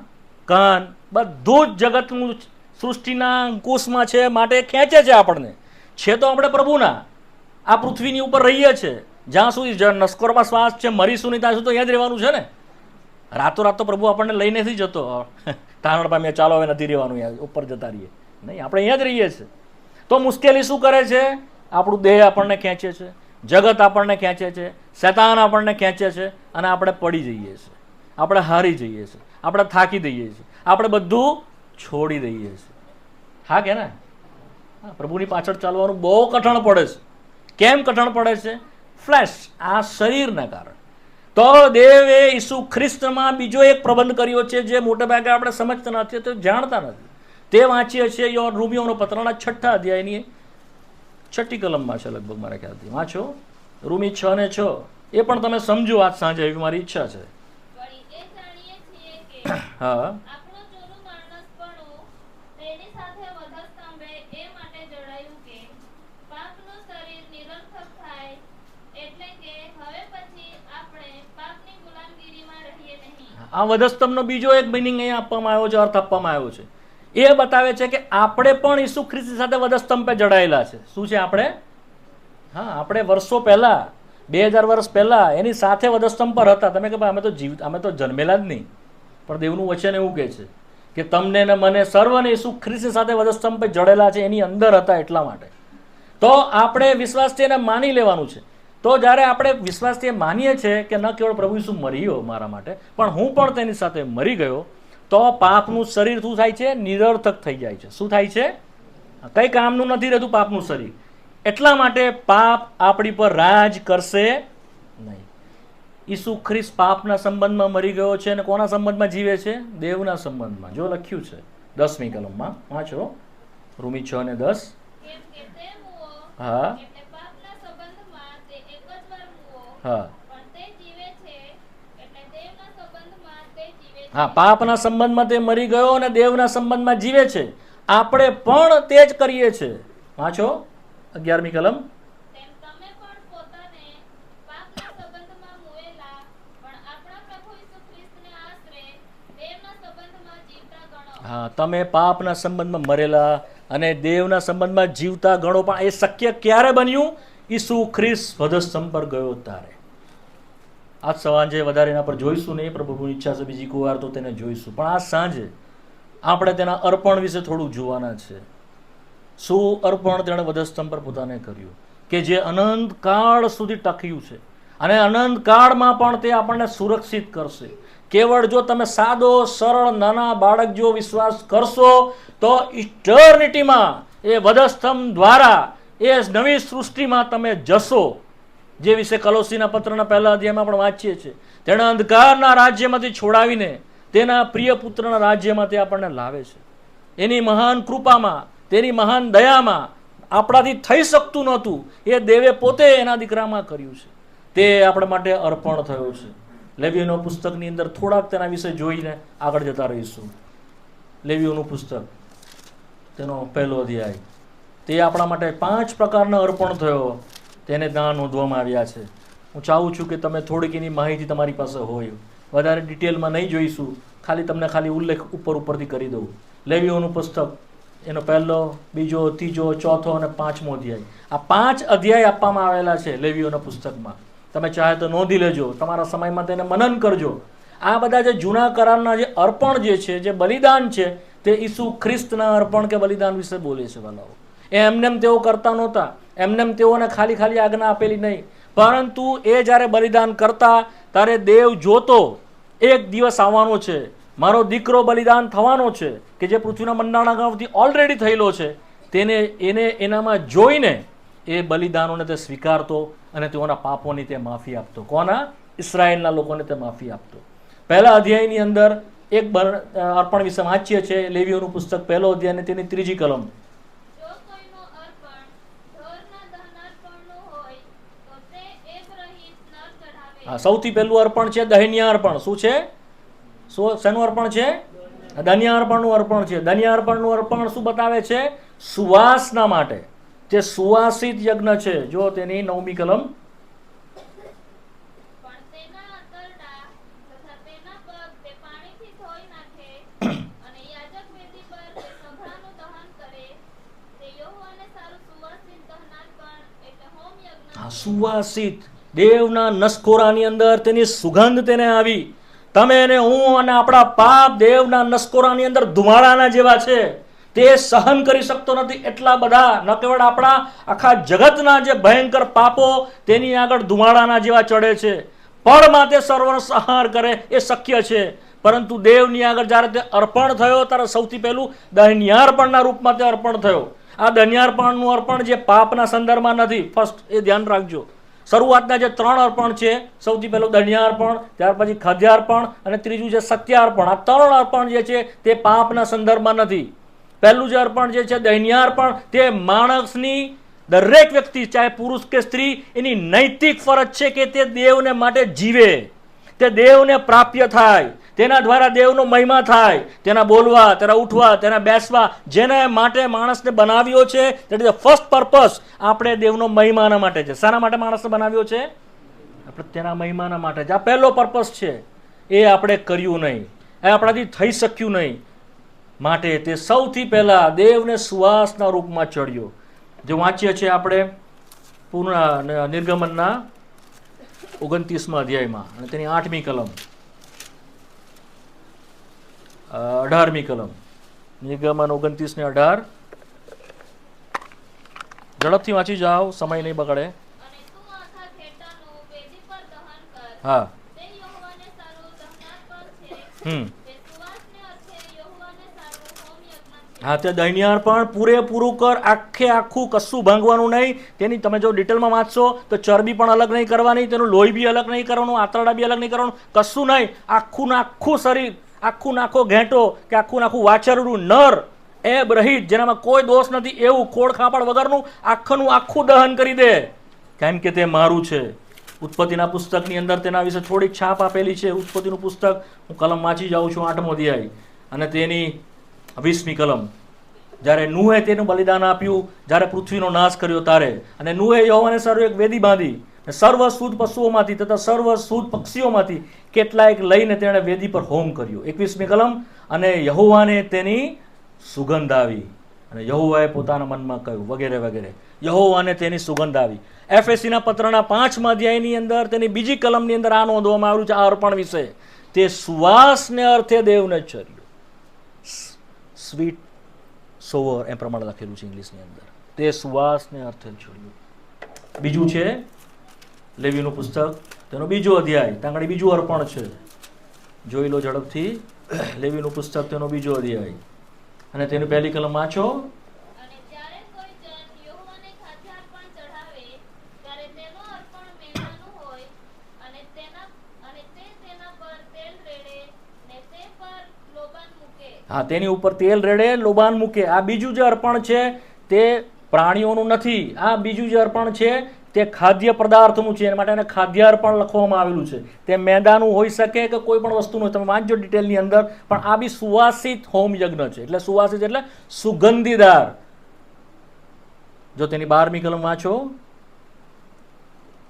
કાન, બધું જ જગતનું સૃષ્ટિના અંકુશમાં છે, માટે ખેંચે છે આપણને. છે તો આપણે પ્રભુના. આ પૃથ્વીની ઉપર રહીએ છીએ. જ્યાં સુધી નસ્કોરમાં શ્વાસ છે, મરીશું નહીં ત્યાં સુધી તો અહીંયા જ રહેવાનું છે ને. રાતોરાત તો પ્રભુ આપણને લઈ નથી જતો. તારણ પામ્યા, ચાલો હવે નથી રહેવાનું, ઉપર જતા રહીએ. નહીં, આપણે અહીંયા જ રહીએ છીએ. તો મુશ્કેલી શું કરે છે? આપણું દેહ આપણને ખેંચે છે, જગત આપણને ખેંચે છે, શૈતાન આપણને ખેંચે છે, અને આપણે પડી જઈએ છીએ, આપણે હારી જઈએ છીએ, આપણે થાકી દઈએ છીએ, આપણે બધું છોડી દઈએ છીએ. હા કે ના? પ્રભુની પાછળ ચાલવાનું બહુ કઠણ પડે છે. કેમ કઠણ પડે છે? ફ્લેશ, આ શરીરના કારણે. તો દેવે ઈસુ ખ્રિસ્તમાં બીજો એક પ્રબંધ કર્યો છે જે મોટે ભાગે આપણે સમજતા નથી, તો જાણતા નથી. તે વાંચીએ છીએ રોમિયોનો પત્રના 6 અધ્યાયની 6ઠી કલમમાં છે લગભગ, મારા ખ્યાલથી. વાંચો રોમી 6:6. એ પણ તમે સમજો આજ સાંજે, એવી મારી ઈચ્છા છે. હા, આ વધસ્તંભનો બીજો એક મિનિંગ અહીંયા આપવામાં આવ્યો છે, અર્થ આપવામાં આવ્યો છે. એ બતાવે છે કે આપણે પણ ઈસુ ખ્રિસ્ત સાથે વધસ્તંભ પર જડાયેલા છે. શું છે આપણે? હા, આપણે વર્ષો પહેલા, 2000 વર્ષ પહેલા એની સાથે વધસ્તંભ પર હતા. તમે કે ભાઈ અમે તો જન્મેલા જ નહીં, પણ દેવનું વચન એવું કહે છે કે તમને ને મને સર્વને ઈસુ ખ્રિસ્ત સાથે વધસ્તંભ પર જડેલા છે, એની અંદર હતા. એટલા માટે તો આપણે વિશ્વાસથી એને માની લેવાનું છે. તો જ્યારે આપણે વિશ્વાસથી માનીએ છીએ કે ન કેવળ પ્રભુ ઈસુ મર્યો મારા માટે, પણ હું પણ તેની સાથે મરી ગયો, તો પાપનું શરીર શું થાય છે? નિરર્થક થઈ જાય છે. શું થાય છે? કઈ કામનું નથી રહેતું પાપનું શરીર. એટલા માટે પાપ આપણી પર રાજ કરશે નહીં. ઈસુ ખ્રિસ્ત પાપના સંબંધમાં મરી ગયો છે, અને કોના સંબંધમાં જીવે છે? દેવના સંબંધમાં. જો લખ્યું છે 10મી કલમમાં, વાંચો રોમી 6:10. હા, હા, હા, પાપના સંબંધમાં તે મરી ગયો અને દેવના સંબંધમાં જીવે છે. આપણે પણ તે જ કરીએ છીએ. વાંચો 11મી કલમ. હા, તમે પાપના સંબંધમાં મરેલા અને દેવના સંબંધમાં જીવતા ગણો, પણ એ શક્ય ક્યારે બન્યું? ઈસુ ખ્રિસ્ત વધસ્તંભ પર ગયો ત્યારે. આજ સાંજે વધારે એના પર જોઈશું નહીં, પ્રભુની ઈચ્છા છે બીજી કોઈ વાર તો તેને જોઈશું, પણ આજ સાંજે આપણે તેના અર્પણ વિશે થોડું જોવાના છે. શું અર્પણ તેણે વધસ્તંભ પર પોતાને કર્યું, કે જે અનંત કાળ સુધી ટક્યું છે, અને અનંત કાળમાં પણ તે આપણને સુરક્ષિત કરશે. કેવળ જો તમે સાદો સરળ નાના બાળક જો વિશ્વાસ કરશો તો ઇટર્નિટીમાં એ વધસ્તંભ દ્વારા એ નવી સૃષ્ટિમાં તમે જશો, જે વિશે કલોસીના પત્રના પહેલા અધ્યાયમાં આપણે વાંચીએ છીએ. તેણે અંધકારના રાજ્યમાંથી છોડાવીને તેના પ્રિય પુત્રના રાજ્યમાં તે આપણને લાવે છે. એની મહાન કૃપામાં, તેની મહાન દયામાં આપણાથી થઈ શકતું નહોતું એ દેવે પોતે એના દીકરામાં કર્યું છે. તે આપણા માટે અર્પણ થયો છે. લેવીઓનો પુસ્તકની અંદર થોડાક તેના વિશે જોઈને આગળ જતા રહીશું. લેવીઓનું પુસ્તક તેનો પહેલો અધ્યાય, તે આપણા માટે 5 પ્રકારના અર્પણ થયો તેને ત્યાં નોંધવામાં આવ્યા છે. હું ચાહું છું કે તમે થોડીક એની માહિતી તમારી પાસે હોય. વધારે ડિટેલમાં નહીં જોઈશું, ખાલી ઉલ્લેખ ઉપરથી કરી દઉં. લેવીઓનું પુસ્તક એનો પહેલો, બીજો, ત્રીજો, ચોથો અને 5મો અધ્યાય, આ 5 અધ્યાય આપવામાં આવેલા છે લેવીઓના પુસ્તકમાં. તમે ચાહે તો નોંધી લેજો, તમારા સમયમાં તેને મનન કરજો. આ બધા જે જૂના કરારના જે અર્પણ જે છે, જે બલિદાન છે, તે ઈસુ ખ્રિસ્તના અર્પણ કે બલિદાન વિશે બોલે છે. વાલાઓ, એમનેમ તેઓ કરતા નહોતા, એમનેમ તેઓને ખાલી આજ્ઞા આપેલી નહીં, પરંતુ એ જ્યારે બલિદાન કરતા ત્યારે દેવ જોતો એક દિવસ આવવાનો છે, મારો દીકરો બલિદાન થવાનો છે, કે જે પૃથ્વીના મંડાણા ગામથી ઓલરેડી થયેલો છે, એને એનામાં જોઈને એ બલિદાનોને તે સ્વીકારતો અને તેઓના પાપોની તે માફી આપતો. કોના? ઇસ્રાયેલના લોકોને તે માફી આપતો. પહેલા અધ્યાયની અંદર એક અર્પણ વિશે વાંચીએ છીએ, લેવીઓનું પુસ્તક પહેલો અધ્યાય અને તેની 3જી કલમ. જો કોઈનો અર્પણ ઢોરના દહનાર્પણનું હોય તો તે એકરહિત નર ચઢાવે. હા, સૌથી પહેલું અર્પણ છે દહનીય અર્પણ. શું છે? શેનું અર્પણ છે? દહનીય અર્પણનું અર્પણ છે. દહનીય અર્પણનું અર્પણ શું બતાવે છે? સુવાસના માટે, જે સુવાસિત યજ્ઞ છે. જો તેની 9મી કલમ. પણ તેના આંતરડા તથા તેના પગ તે પાણીથી ધોઈ નાખે, અને યાજક વેદી પર તે સઘળાનું દહન કરે. તે યહોવાને સારું સુવાસિત દહનાર્પણ એટલે હોમ યજ્ઞ હા, સુવાસિત. દેવના નસકોરાની અંદર તેની સુગંધ તેને આવી. તમે અને હું અને આપણા પાપ દેવના નસકોરાની અંદર ધુમાડાના જેવા છે. તે સહન કરી શકતો નથી. એટલા બધા, ન કેવળ આપણા આખા જગતના જે ભયંકર પાપો તેની આગળ ધુમાડાના જેવા ચડે છે. પળમાં તે સર્વનો સંહાર કરે એ શક્ય છે, પરંતુ દેવની આગળ જ્યારે તે અર્પણ થયો ત્યારે સૌથી પહેલું દહનીયાર્પણના રૂપમાં તે અર્પણ થયો. આ દહનીયાર્પણનું અર્પણ જે પાપના સંદર્ભમાં નથી. ફર્સ્ટ એ ધ્યાન રાખજો. શરૂઆતના જે 3 અર્પણ છે, સૌથી પહેલું દહનીયાર્પણ, ત્યાર પછી ખાદ્યાર્પણ અને ત્રીજું છે સત્યાર્પણ. આ 3 અર્પણ જે છે તે પાપના સંદર્ભમાં નથી. પહેલું જે અર્પણ જે છે દહનીયાર્પણ, તે માણસની, દરેક વ્યક્તિ ચાહે પુરુષ કે સ્ત્રી, એની નૈતિક ફરજ છે કે તે દેવને માટે જીવે, તે દેવને પ્રાપ્ય થાય, તેના દ્વારા દેવનો મહિમા થાય. તેના બોલવા, તેના ઉઠવા, તેના બેસવા, જેના માટે માણસને બનાવ્યો છે, that is the first purpose. આપણે દેવનો મહિમાના માટે છે. શાના માટે માણસને બનાવ્યો છે? આપણે તેના મહિમાના માટે છે. આ પહેલો પર્પસ છે. એ આપણે કર્યું નહીં, એ આપણાથી થઈ શક્યું નહીં. માટે તે સૌથી પહેલા દેવને સુવાસના રૂપમાં ચડ્યો. જે વાંચીએ છીએ આપણે નિર્ગમનના 29મા અધ્યાયમાં અને તેની 8મી કલમ, 18મી કલમ. નિર્ગમન 29 ને 18. ઝડપથી વાંચી જાઓ, સમય નહીં બગડે. અને તું આખા ઘેટાનું વેદી પર દહન કર. હા. તે યહોવાને સારું દહનાર્પણ છે. તે સુવાસને અર્થે યહોવાને સારું હોમ યજ્ઞ છે. હા, તે દહનીયાર્પણ પૂરેપૂરું કર. આખું કશું ભાંગવાનું નહીં. તેની તમે જો ડિટેલમાં વાંચશો તો ચરબી પણ અલગ નહીં કરવાની, તેનું લોહી બી અલગ નહીં કરવાનું, આંતરડા બી અલગ નહીં કરવાનું, કશું નહીં. આખું શરીર, આખો ઘેંટો કે આખું વાછરડું નર એબ રહિત, જેનામાં કોઈ દોષ નથી, એવું ખોડ ખાપડ વગરનું આખું દહન કરી દે, કેમ કે તે મારું છે. ઉત્પત્તિના પુસ્તકની અંદર તેના વિશે થોડીક છાપ આપેલી છે. ઉત્પત્તિનું પુસ્તક હું કલમ વાંચી જાઉં છું, 8મો અધ્યાય અને તેની 20મી કલમ. જ્યારે નૂહે તેનું બલિદાન આપ્યું, જ્યારે પૃથ્વીનો નાશ કર્યો ત્યારે, અને નૂહે યહોવાને સારું એક વેદી બાંધી, સર્વ શુદ્ધ પશુઓમાંથી તથા સર્વ શુદ્ધ પક્ષીઓમાંથી કેટલાક લઈને તેણે વેદી પર હોમ કર્યો. 21મી કલમ. અને યહોવાને તેની સુગંધ આવી, અને યહોવાએ પોતાના મનમાં કહ્યું, વગેરે વગેરે. યહોવાને તેની સુગંધ આવી. એફએસીના પત્રના 5મા અધ્યાયની અંદર તેની બીજી કલમની અંદર આ નોંધવામાં આવ્યું છે આ અર્પણ વિશે. તે સુવાસને અર્થે દેવને ચર્યું. સ્વીટ સોવર એ પ્રમાણે લખેલું છે ઇંગ્લિશની અંદર. તે સુવાસને અર્થે ચર્યું. બીજું છે લેવીનું પુસ્તક, તેનો 2જો અધ્યાય. ત્યાં આગળ બીજું અર્પણ છે, જોઈ લો ઝડપથી. લેવીનું પુસ્તક તેનો 2જો અધ્યાય અને તેની પહેલી કલમ વાંચો. અને જ્યારે કોઈ જન યહોવાને ખાદ્યાર્પણ ચઢાવે, ત્યારે તેનો અર્પણ મેંદાનું હોય, અને તે તેના પર તેલ રેડે ને તે પર લોબાન મૂકે. હા, તેની ઉપર તેલ રેડે, લોબાન મૂકે. આ બીજું જે અર્પણ છે તે પ્રાણીઓનું નથી. આ બીજું જે અર્પણ છે તે ખાદ્ય પદાર્થનું છે. એના માટે એને ખાદ્યાર્પણ લખવામાં આવેલું છે. તે મેદાનું હોઈ શકે કે કોઈ પણ વસ્તુનું, તમે વાંચજો ડિટેલની અંદર. પણ આ બી સુવાસિત હોમ યજ્ઞ છે. એટલે સુવાસિત એટલે સુગંધીદાર. જો તેની 12મી કલમ વાંચો.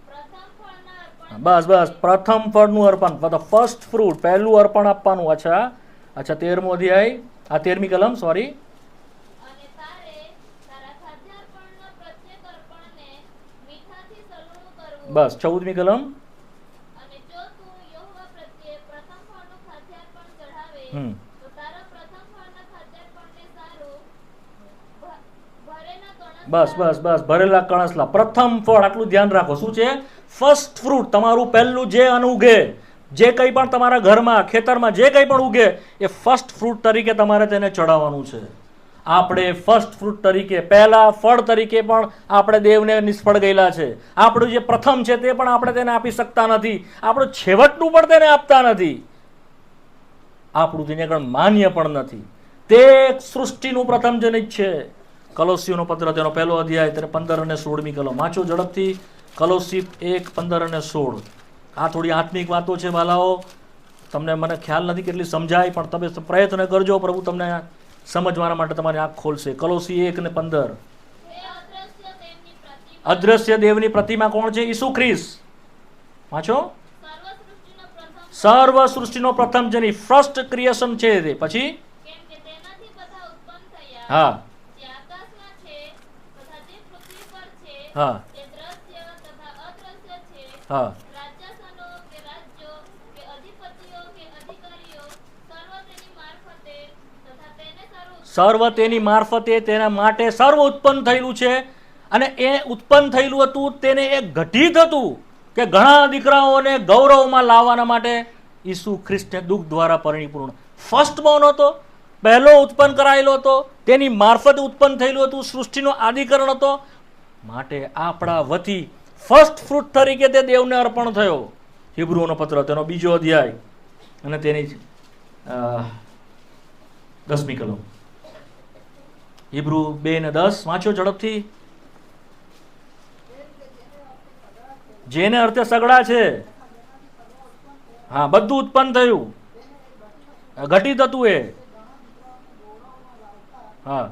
પ્રથમ ફળના અર્પણ બસ બસ, પ્રથમ ફળનું અર્પણ, ફર્સ્ટ ફ્રૂટ, પહેલું અર્પણ આપવાનું. અચ્છા 13મો અધ્યાય, આ 13મી કલમ, સોરી. અને તારે તારા ખાદ્યાર્પણના પ્રત્યેક અર્પણને મીઠાથી સલૂણું કરવું. બસ 14મી કલમ. અને જો તું યહોવા પ્રત્યે પ્રથમ ફળનું ખાદ્યાર્પણ ચઢાવે, હમ. તો તારા પ્રથમ ફળના ખાદ્યાર્પણને સારું ભરેલા કણસ બસ બસ બસ, ભરેલા કણસલા, પ્રથમ ફળ. આટલું ધ્યાન રાખો. શું છે? First fruit. તમારું પહેલું જે અન્ન ઉગે, જે કંઈ પણ તમારા ઘરમાં, ખેતરમાં જે કંઈ પણ ઉગે, એ ફર્સ્ટ ફ્રૂટ તરીકે તમારે તેને ચડાવવાનું છે. આપણે ફર્સ્ટ ફ્રૂટ તરીકે, પહેલા ફળ તરીકે પણ આપણે દેવને નિષ્ફળ ગયેલા છે. આપણું જે પ્રથમ છે તે પણ આપણે તેને આપી શકતા નથી. આપણું છેવટનું પણ તેને આપતા નથી. આપણું તેની આગળ માન્ય પણ નથી. તે સૃષ્ટિનું પ્રથમ જનિત છે. કલોસીઓનો પત્ર તેનો 1લો અધ્યાય, તેને 15 અને 16મી કલમ વાંચો ઝડપથી. કલોસી 1:15 અને 16. આ થોડી આત્મિક વાતો છે વાલાઓ. તમને મને ખ્યાલ નથી કેટલી સમજાય, પણ તમે પ્રયત્ન કરજો. પ્રભુ તમને સમજવાના માટે તમારી આંખ ખોલશે. કલોસી 1:15. અદ્રશ્ય દેવની પ્રતિમા કોણ છે? ઈસુ ખ્રિસ્ત. વાંચો. સર્વ સૃષ્ટિનો પ્રથમ જની, ફર્સ્ટ ક્રિએશન છે તે. પછી કેમ કે તેનાથી બધા ઉત્પન્ન થયા. હા જે આકાશમાં છે તથા જે પૃથ્વી પર છે, હા જે દ્રશ્ય તથા અદ્રશ્ય છે, હા રાજાસનો કે રાજ્યો કે અધિપતિઓ કે અધિકારીઓ, સર્વ તેની મારફતે તથા તેને સર્વ તેની મારફતે, તેના માટે સર્વ ઉત્પન્ન થયેલું છે. અને એ ઉત્પન્ન થયેલું હતું તેને એ ઘટિત હતું કે ઘણા દીકરાઓને ગૌરવમાં લાવવાના માટે ઈસુ ખ્રિસ્તને દુઃખ દ્વારા પરિપૂર્ણ. ફર્સ્ટ બોર્ન હતો, પહેલો ઉત્પન્ન કરાયેલો હતો, તેની મારફતે ઉત્પન્ન થયેલું હતું, સૃષ્ટિનો આદિકરણ હતો. માટે આપણા વતી ફર્સ્ટ ફ્રૂટ તરીકે તે દેવને અર્પણ થયો. હિબ્રુઓનો પત્ર તેનો 2જો અધ્યાય અને તેની 10મી કલમ. હિબ્રુ 2:10 વાંચો ઝડપથી. જેને અર્થે સગડા છે, હા, બધું ઉત્પન્ન થયું, ઘટિત હતું એ. હા,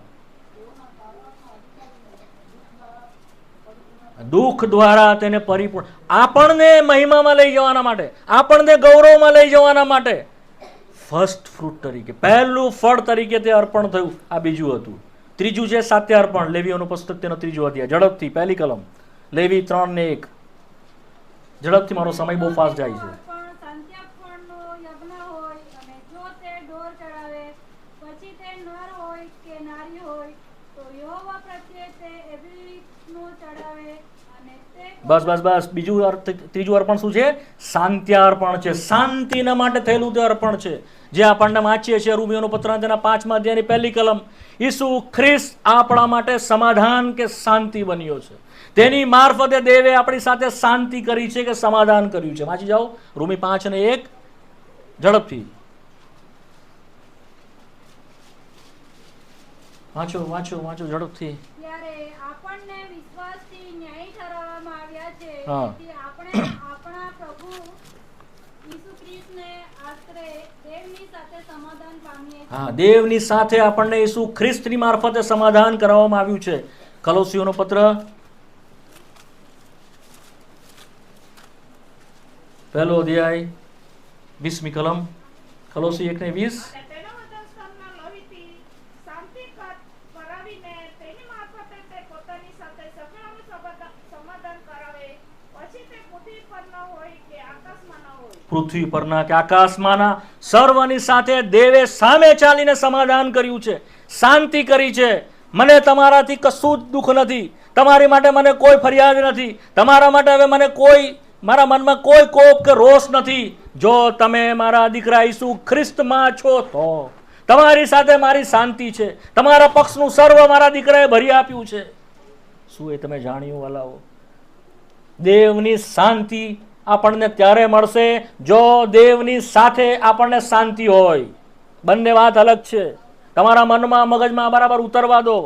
દુઃખ દ્વારા તેને પરિપૂર્ણ, આપણને મહિમામાં લઈ જવાના માટે, આપણને ગૌરવમાં લઈ જવાના માટે ફર્સ્ટ ફ્રૂટ તરીકે, પહેલું ફળ તરીકે તે અર્પણ થયું. આ બીજું હતું. ત્રીજું છે સાત્ય અર્પણ. લેવીઓનું પુસ્તક તેનો 3જો અધ્યાય, ઝડપથી પહેલી કલમ. લેવી 3:1. ઝડપથી, મારો સમય બહુ ફાસ્ટ જાય છે. શાંત્યાર્પણનો યજ્ઞ હોય, અને જો તે ઢોર ચડાવે, પછી તે નર હોય કે નારી હોય, તો યહોવા પ્રત્યે તે એવી રીતનો ચડાવે. અને તે બસ બસ બસ, બીજું ત્રીજું અર્પણ શું છે? શાંત્યાર્પણ છે. શાંતિના માટે થયેલું તે અર્પણ છે, જે આપણને વાંચીએ છીએ રોમીયોનો પત્ર તેના 5મા અધ્યાયની પહેલી કલમ. ઈસુ ખ્રિસ્ત આપણા માટે સમાધાન કે શાંતિ બન્યો છે. તેની મારફતે દેવે આપણી સાથે શાંતિ કરી છે કે સમાધાન કર્યું છે. વાંચી જાઓ રોમી 5:1 ઝડપથી. વાંચો વાંચો વાંચો ઝડપથી. ત્યારે આપણને વિશ્વાસથી ન્યાયી ઠરાવવામાં આવ્યા છે. હા. તેથી આપણે આપણા પ્રભુ ઈસુ ખ્રિસ્તને આશ્રય દેવની સાથે સમાધાન પામીએ છીએ. હા, દેવની સાથે આપણને ઈસુ ખ્રિસ્તની મારફતે સમાધાન કરવામાં આવ્યું છે. કલોસીઓનો પત્ર પહેલો અધ્યાય 20મી કલમ. કલોસી 1:20. તેનો વચન પૃથ્વી પરના કે આકાશમાંના સર્વની સાથે દેવે સામે ચાલીને સમાધાન કર્યું છે, શાંતિ કરી છે. મને તમારાથી કશું જ દુઃખ નથી, તમારી માટે મને કોઈ ફરિયાદ નથી, તમારા માટે હવે મને મારા મનમાં કોઈ કોપ કે રોષ નથી. જો તમે મારા દીકરા ઈસુ ખ્રિસ્તમાં છો તો તમારી સાથે મારી શાંતિ છે. તમારા પક્ષનું સર્વ મારા દીકરાએ ભરી આપ્યું છે. શું એ તમે જાણ્યું વાલાઓ? દેવની શાંતિ આપણને ત્યારે મળશે જો દેવની સાથે આપણને શાંતિ હોય. બંને વાત અલગ છે. તમારા મનમાં મગજમાં બરાબર ઉતરવા દો.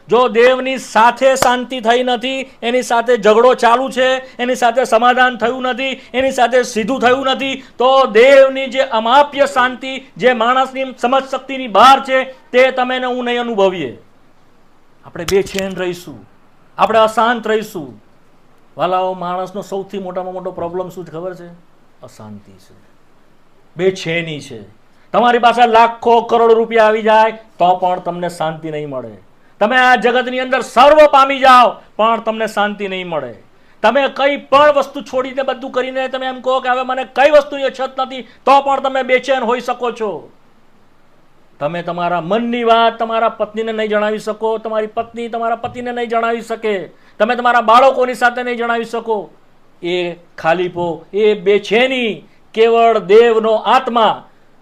જો દેવની સાથે શાંતિ થઈ નથી, એની સાથે ઝઘડો ચાલુ છે, એની સાથે સમાધાન થયું નથી, એની સાથે સીધું થયું નથી, તો દેવની જે અમાપ્ય શાંતિ, જે માણસની સમજ શક્તિની બહાર છે, તે તમે ને હું નહીં અનુભવીએ. આપણે બેચેન રહીશું, આપણે અશાંત રહીશું. વાલાઓ, માણસનો સૌથી મોટામાં મોટો પ્રોબ્લેમ શું છે ખબર છે? અશાંતિ છે, બેચેની છે. તમારી પાસે લાખો કરોડ રૂપિયા આવી જાય તો પણ તમને શાંતિ નહીં મળે. તમે આ જગતની અંદર સર્વ પામી જાઓ પણ તમને શાંતિ નહીં મળે. તમે કઈ પણ વસ્તુ છોડીને બધું કરીને તમે એમ કહો કે હવે મને કઈ વસ્તુની અછત નથી, તો પણ તમે બેચેન હોઈ શકો છો. તમે તમારા મનની વાત તમારા પત્નીને નહીં જણાવી શકો, તમારી પત્ની તમારા પતિને નહીં જણાવી શકે, તમે તમારા બાળકોની સાથે નહીં જણાવી શકો. એ ખાલીપો, એ બેચેની કેવળ દેવનો આત્મા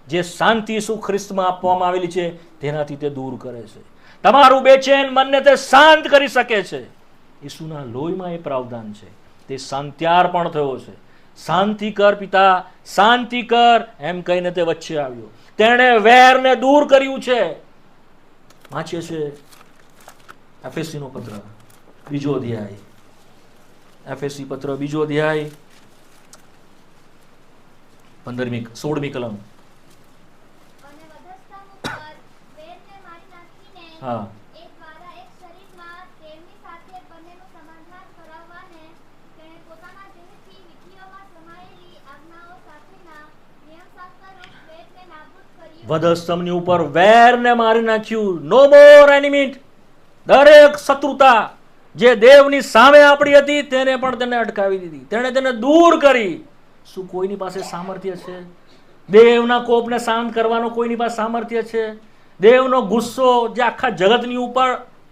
જે શાંતિ ઈસુ ખ્રિસ્તમાં આપવામાં આવેલી છે તેનાથી તે દૂર કરે છે. તમારું બેચેન મનને તે શાંત કરી શકે છે. ઈસુના લોહીમાં એ પ્રાવધાન છે. તે શાંત્યાર્પણ થયો છે. શાંતિ કર પિતા, શાંતિ કર, એમ કહીને તે વચ્ચે આવ્યો. તેણે વેરને દૂર કર્યું છે. વાંચીએ છે એફએસી નો પત્ર 2 અધ્યાય, એફએસી પત્ર 2 અધ્યાય 16મી કલમ. અને વધસ્તંભ ઉપર વેરને મારી નાખીને હા, એ દ્વારા એક શરીરમાં તેમની સાથે બંનેનું સમાધાન કરાવવાને તેણે પોતાના દેહથી વિધિઓમાં સમાયેલી આજ્ઞાઓ સાથેના નિયમશાસ્ત્રરૂપ વેરને નાબૂદ કર્યું. વધસ્તંભની ઉપર વેરને મારી નાખ્યું. નો મોર એનિમી. દરેક શત્રુતા જે દેવની સામે આપણી હતી તેને પણ તેને અટકાવી દીધી, તેણે તેને દૂર કરી. શું કોઈની પાસે સામર્થ્ય છે? દેવના કોપને શાંત કરવાનો કોઈની પાસે સામર્થ્ય છે? દેવનો ગુસ્સો જે આખા જગતની ઉપર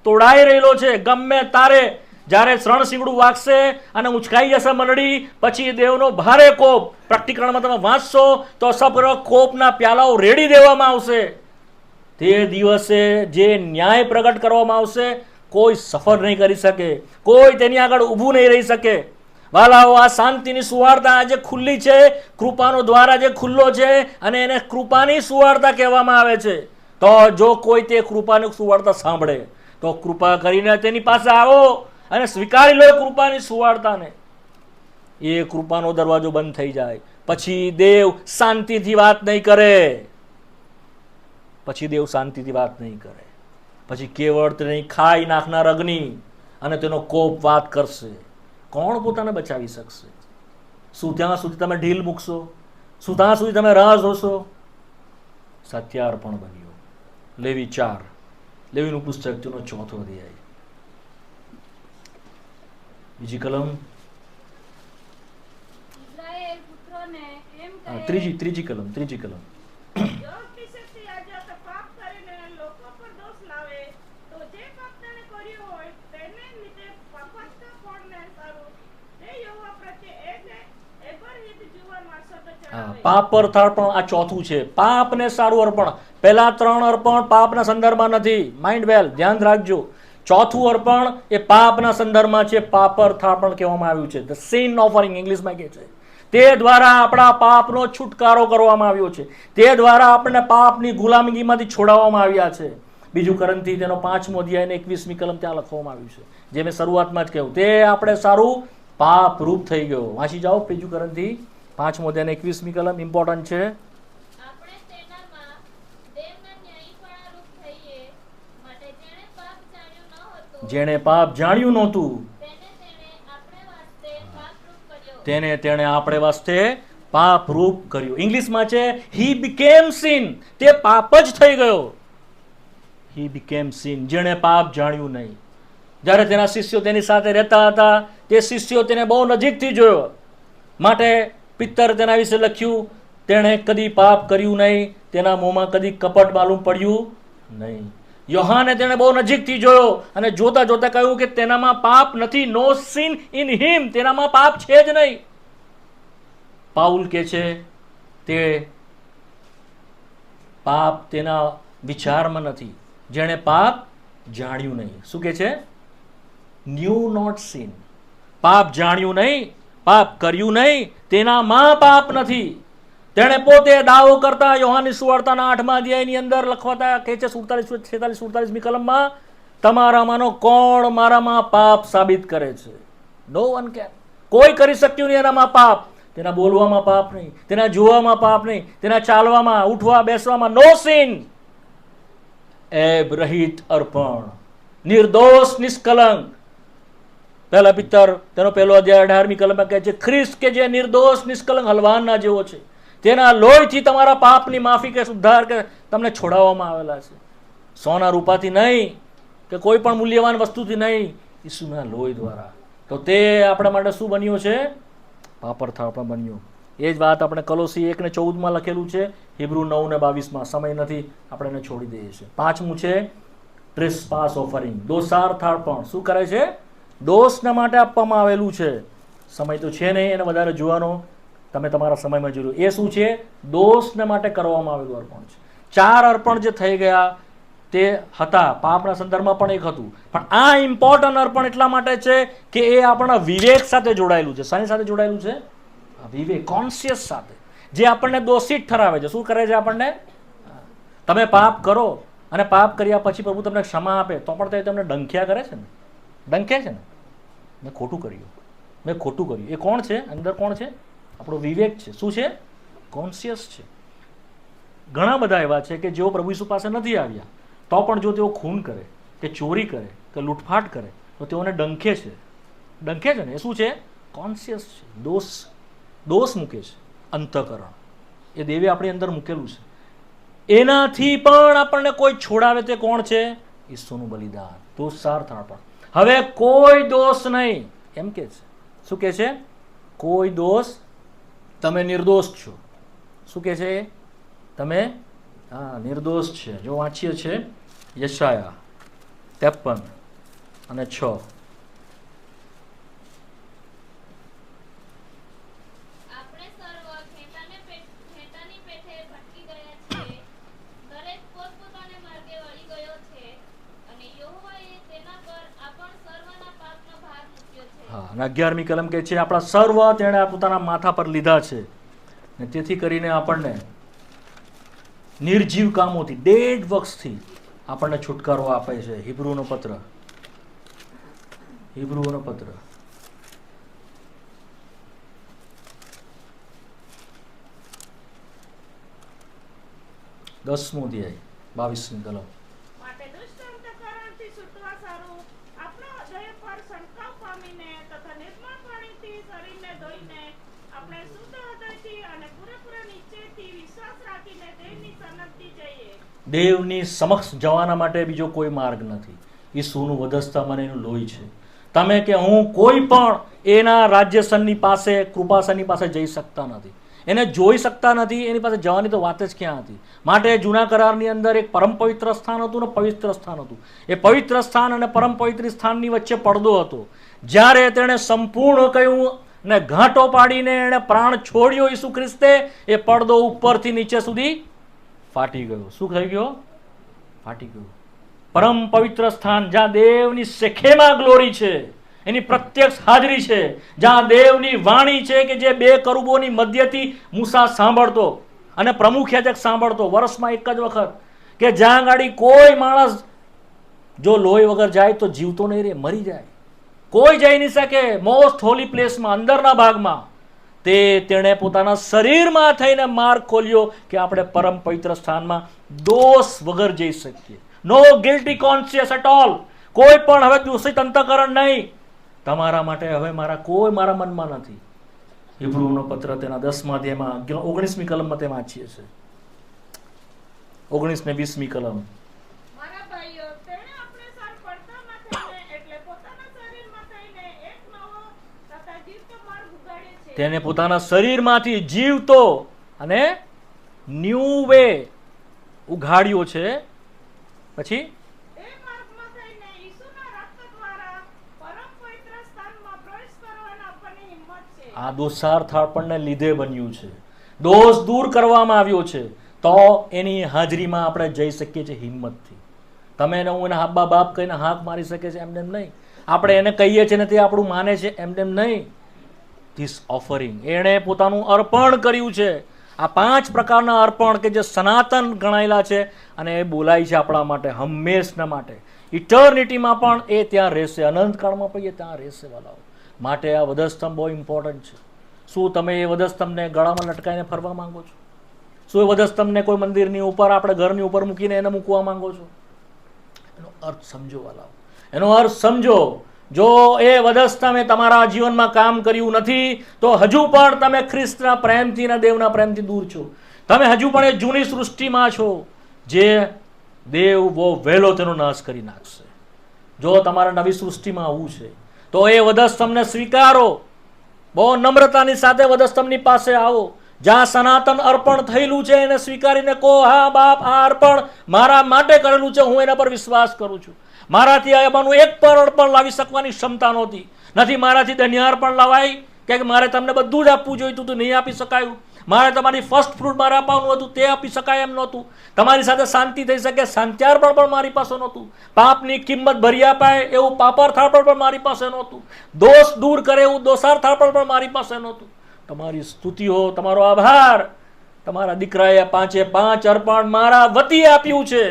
તોડાઈ રહેલો છે, ગમે તારે જ્યારે શરણશીંગડું વાગશે અને ઉંચકાઈ જશે મંડળી, પછી દેવનો ભારે કોપ, પ્રેક્ટિકલમાં તમે વાંચશો તો સપ્ર કોપના પ્યાલાઓ રેડી દેવામાં આવશે. તે દિવસે જે ન્યાય પ્રગટ કરવામાં આવશે, કોઈ સફર નહીં કરી શકે, કોઈ તેની આગળ ઊભું નહીં રહી શકે. વાલાઓ, આ શાંતિની સુવાર્તા આજે ખુલ્લી છે, કૃપાનો દ્વાર આજે ખુલ્લો છે, અને એને કૃપાની સુવાર્તા કહેવામાં આવે છે. તો જો કોઈ તે કૃપાની સુવાર્તા સાંભળે તો કૃપા કરીને તેની પાસે આવો અને સ્વીકારી લો કૃપાની સુવાર્તાને. એ કૃપાનો દરવાજો બંધ થઈ જાય પછી દેવ શાંતિથી વાત નહીં કરે. પછી કેવળ તેની ખાઈ નાખનાર અગ્નિ અને તેનો કોપ વાત કરશે. કોણ પોતાને બચાવી શકશે? શું ત્યાં સુધી તમે ઢીલ મૂકશો? શું ત્યાં સુધી તમે રાહ જોશો? સત્યાર્પણ બન્યો. લેવી 4, લેવીનું પુસ્તક તેનો 4થો અધ્યાય, બીજી કલમ, ઇઝરાયેલ પુત્રોને એમ કહે, ત્રીજી કલમ. જો કિસેથી યાજક પાપ કરીને લોકો પર દોષ લાવે તો જે પાપ તેણે કર્યું હોય તેને લીધે પાપસ્થપણને સારું તે યહોવા પ્રત્યે એબરહિત જીવનમાં સતત ચડાવે. પાપ પર અર્પણ આ ચોથું છે. પાપ ને સારું અર્પણ. પહેલા 3 અર્પણ પાપના સંદર્ભમાં નથી. માઇન્ડ વેલ, ધ્યાન રાખજો. ચોથું અર્પણ એ પાપના સંદર્ભમાં છે. પાપ પર અર્પણ કહેવામાં આવ્યું છે. ધ સિન ઓફરિંગ ઇંગ્લિશમાં કહે છે. તે દ્વારા આપણા પાપનો છુટકારો કરવામાં આવ્યો છે. તે દ્વારા આપણને પાપની ગુલામીમાંથી છોડાવવામાં આવ્યા છે. બીજું કરંથી તેનો 5મો અધ્યાય અને 21મી કલમ ત્યાં લખવામાં આવ્યું છે. જે મેં શરૂઆતમાં જ કહ્યું, તે આપણે સારું પાપ રૂપ થઈ ગયો. વાંચી જાઓ બીજું કરંથી 5મો અધ્યાય અને 21મી કલમ. ઇમ્પોર્ટન્ટ છે. આપણે તેનામાં દેવના ન્યાયીપણા રૂપ થઈએ માટે જેણે પાપ જાણ્યું ન હતું તેને તેણે આપણે વાસ્તે પાપ રૂપ કર્યું. ઇંગ્લિશમાં છે હી બીકેમ સિન. તે પાપ જ થઈ ગયો. હી બીકેમ સિન, જેણે પાપ જાણ્યું નહીં. જ્યારે તેના શિષ્યો તેની સાથે રહેતા હતા, તે શિષ્યો તેને બહુ નજીકથી જોયો, માટે પિત્તર તેના વિશે લખ્યું, તેણે કદી પાપ કર્યું નહીં, તેના મોંમાં કદી કપટ માલુમ પડ્યું નહીં. યોહાને તેને બહુ નજીકથી જોયો અને જોતા જોતા કહ્યું કે તેનામાં પાપ નથી. નો સિન ઇન હિમ, તેનામાં પાપ છે જ નહીં. પાઉલ કે છે તે પાપ તેના વિચારમાં નથી, જેણે પાપ જાણ્યું નહીં. શું કે છે? Knew not sin. પાપ જાણ્યું નહીં, પાપ કર્યું નહીં, તેનામાં પાપ નથી. તેણે પોતે દાવો કરતા યોહાનની સુવાર્તાના 8મા અધ્યાયની અંદર લખવાતા કહે છે 47-46મી કલમમાં, તમારામાંનો કોણ મારામાં પાપ સાબિત કરે છે? નો વન કેન. કોઈ કરી શક્યું નહીં એનામાં પાપ. તેના બોલવામાં પાપ નહીં, તેના જોવામાં પાપ નહીં, તેના ચાલવામાં, ઉઠવા બેસવામાં નો સીન. એબ રહિત અર્પણ, નિર્દોષ નિષ્કલંક. પહેલા પિત્તર તેનો પહેલો અધ્યાય 18મી કલમમાં કહે છે, ખ્રિસ્ત કે જે નિર્દોષ નિષ્કલંક હલવાના જેવો છે, તેના લોહીથી તમારા પાપની માફી કે ઉદ્ધાર કે તમને છોડાવવામાં આવેલા છે. સોના રૂપાથી નહીં કે કોઈ પણ મૂલ્યવાન વસ્તુથી નહીં, ઈસુના લોહી દ્વારા. તો તે આપણા માટે શું બન્યો છે? પાપરથાળ આપણે બન્યો. એ જ વાત આપણે કોલોસી 1:14 લખેલું છે, હિબ્રુ 9:22. સમય નથી, આપણે એને છોડી દઈએ છીએ. 5મું છે ટ્રેસપાસ ઓફરિંગ, દોષાર્થાળ પણ. શું કરે છે? દોષના માટે આપવામાં આવેલું છે. સમય તો છે નહીં એને વધારે જોવાનો, તમે તમારા સમયમાં જોયું. એ શું છે? દોષને માટે કરવામાં આવેલું અર્પણ છે. 4 અર્પણ જે થઈ ગયા તે હતા, પાપના સંદર્ભમાં પણ એક હતું, પણ આ ઇમ્પોર્ટન્ટ અર્પણ એટલા માટે છે કે એ આપણા વિવેક સાથે જોડાયેલું છે. શાની સાથે જોડાયેલું છે? વિવેક, કોન્શિયસ સાથે, જે આપણને દોષિત ઠરાવે છે. શું કરે છે આપણને? તમે પાપ કરો અને પાપ કર્યા પછી પ્રભુ તમને ક્ષમા આપે તો પણ તે તમને ડંખ્યા કરે છે ને, ડંકે છે ને, મેં ખોટું કર્યું, મેં ખોટું કર્યું. એ કોણ છે? અંદર કોણ છે? આપણો વિવેક છે. શું છે? કોન્શિયસ છે. ઘણા બધા એવા છે કે જેઓ પ્રભુ ઈસુ પાસે નથી આવ્યા તો પણ જો તેઓ ખૂન કરે કે ચોરી કરે કે લૂંટફાટ કરે તો તેઓને ડંખે છે. ડંખે છે ને, એ શું છે? કોન્શિયસ છે. દોષ મૂકે છે. અંતઃકરણ એ દેવે આપણી અંદર મૂકેલું છે. એનાથી પણ આપણને કોઈ છોડાવે તે કોણ છે? ઈસુનું બલિદાન, દોષાર્થાળ પણ. હવે કોઈ દોષ નહીં એમ કે છે. શું કે છે? કોઈ દોષ, તમે નિર્દોષ છો. શું કે છે? તમે નિર્દોષ છે. જો વાંચીએ છે યશાયા 53:6. આપણે સર્વ ખેતાની પેઠે ભટકી ગયા છીએ, દરેક પોતપોતાને માર્ગે વળી ગયો છે, અને યહોવાએ તેના પર આપણ સર્વના પાપનો ભાર મૂક્યો છે. હા, અને 11મી કલમ કહે છે, આપણા સર્વ તેણે પોતાના માથા પર લીધા છે, ને તેથી કરીને આપણને નિર્જીવ કામોથી, ડેડ વર્ક્સથી આપણને છુટકારો આપે છે. હિબ્રુનો પત્ર 10મો અધ્યાય 22મી કલમ. માટે દુષ્ટ અંતઃકરણથી છૂટવા સારું આપણા હૃદય પર સંકલ્પ પામીને તથા નિર્મળ પાણીથી શરીરને ધોઈને આપણે શુદ્ધ હૃદયથી અને પૂરેપૂરા નિશ્ચયથી વિશ્વાસ રાખીને દેવની સન્મુખથી જઈએ. દેવની સમક્ષ જવાના માટે બીજો કોઈ માર્ગ નથી. ઈસુનું વધસ્તંભ અને એનું લોહી છે. તમે કે હું કોઈ પણ એના રાજ્યસનની પાસે, કૃપાસનની પાસે જઈ શકતા નથી, એને જોઈ શકતા નથી, એની પાસે જવાની તો વાત જ ક્યાં હતી. માટે જૂના કરારની અંદર એક પરમ પવિત્ર સ્થાન હતું ને પવિત્ર સ્થાન હતું. એ પવિત્ર સ્થાન અને પરમ પવિત્ર સ્થાનની વચ્ચે પડદો હતો. જ્યારે તેણે સંપૂર્ણ કહ્યું ને ઘાંટો પાડીને એણે પ્રાણ છોડ્યો ઈસુ ખ્રિસ્તે, એ પડદો ઉપરથી નીચે સુધી ફાટી ગયો. શું થઈ ગયો? ફાટી ગયો. પરમ પવિત્ર સ્થાન, જ્યાં દેવની શેખેમાં ગ્લોરી છે, એની પ્રત્યક્ષ હાજરી છે, જ્યાં દેવની વાણી છે કે જે 2 કરુબોની મધ્યથી મૂસા સાંભળતો અને પ્રમુખ યાજક સાંભળતો વર્ષમાં એક જ વખત, કે જ્યાં ગાડી કોઈ માણસ જો લોહી વગર જાય તો જીવતો નહીં રહે, મરી જાય. કોઈ જઈ નહીં શકે મોસ્ટ હોલી પ્લેસમાં, અંદરના ભાગમાં. તેણે પોતાના શરીરમાં થઈને માર્ગ ખોલ્યો કે આપણે પરમ પવિત્ર સ્થાનમાં દોષ વગર જઈ શકીએ. નો ગિલ્ટી કોન્શિયસ એટ ઓલ. કોઈ પણ હવે દૂષિત અંતઃકરણ નહીં. તમારા માટે હવે મારા મનમાં નથી. હિબ્રુનો પત્ર તેના 10મા અધ્યાયમાં 19મી કલમમાં તે વાંચીએ છીએ. 19 ને 20મી કલમ. મારા ભાઈઓ, તેણે આપણે સાર પડતામાં થઈને એટલે પોતાના શરીરમાં થઈને એક નવો તથા જીવતો માર્ગ ઉગાડ્યો છે. છે. તેને પોતાના શરીરમાંથી જીવતો અને ન્યૂ વે ઉઘાડ્યો છે. પછી એ માર્ગમાં થઈને ઈસુના રક્ત દ્વારા પરમ પવિત્ર સ્થાનમાં પ્રવેશ કરવાના આપણને હિંમત છે. આ દોષાર્થ આપણને લીધે બન્યું છે, દોષ દૂર કરવામાં આવ્યો છે, તો એની હાજરીમાં આપણે જઈ શકીએ છીએ હિંમતથી. તમે ને હું એને હાબા બાપ કહીને હાથ મારી શકે છે એમને એમ નહીં. આપણે એને કહીએ છીએ ને તે આપણું માને છે એમને એમ નહીં. ધીસ ઓફરિંગ, એણે પોતાનું અર્પણ કર્યું છે. આ 5 પ્રકારના અર્પણ કે જે સનાતન ગણાયેલા છે અને એ બોલાય છે આપણા માટે હંમેશના માટે. ઇટર્નિટીમાં પણ એ ત્યાં રહેશે, અનંતકાળમાં પણ એ ત્યાં રહેશે વાલાઓ. માટે આ વધસ્તંભ બહુ ઇમ્પોર્ટન્ટ છે. શું તમે એ વધસ્તંભને ગળામાં લટકાઈને ફરવા માંગો છો? શું એ વધસ્તંભને કોઈ મંદિરની ઉપર, આપણે ઘરની ઉપર મૂકીને એને મૂકવા માંગો છો? એનો અર્થ સમજો વાલાઓ, એનો અર્થ સમજો. જો એ વધસ્તંભે તમારા જીવનમાં કામ કર્યું નથી તો હજુ પણ તમે ખ્રિસ્તના પ્રેમથી અને દેવના પ્રેમથી દૂર છો. તમે હજુ પણ એ જૂની સૃષ્ટિમાં છો જે દેવ બહુ વહેલો તેનો નાશ કરી નાખશે. જો તમારે નવી સૃષ્ટિમાં આવવું છે તો એ વધસ્તંભને સ્વીકારો. બહુ નમ્રતાની સાથે વધસ્તંભની પાસે આવો. જ્યાં સનાતન અર્પણ થયેલું છે એને સ્વીકારીને કહો, હા બાપ, આ અર્પણ મારા માટે કરેલું છે, હું એના પર વિશ્વાસ કરું છું. મારાથી આમાંનું એક પણ પણ લાવી શકવાની ક્ષમતા નહોતી. નથી મારાથી દનિયાર પણ લવાય, કે મારે તમને બધું જ આપવું જોઈતું હતું, નહીં આપી શકાયું. મારે તમારી ફર્સ્ટ ફ્રૂટ મારે આપવાનું હતું, તે આપી શકાય એમ નહોતું. તમારી સાથે શાંતિ થઈ શકે, શાંત્યાર્પણ પણ મારી પાસે નહોતું. પાપની કિંમત ભરી અપાય એવું પાપાર્થાર્પણ પણ મારી પાસે નહોતું. દોષ દૂર કરે એવું દોષાર્થાર્પણ પણ મારી પાસે નહોતું. તમારી સ્તુતિઓ, તમારો આભાર. તમારા દીકરાએ 5 અર્પણ મારા વતી આપ્યું છે.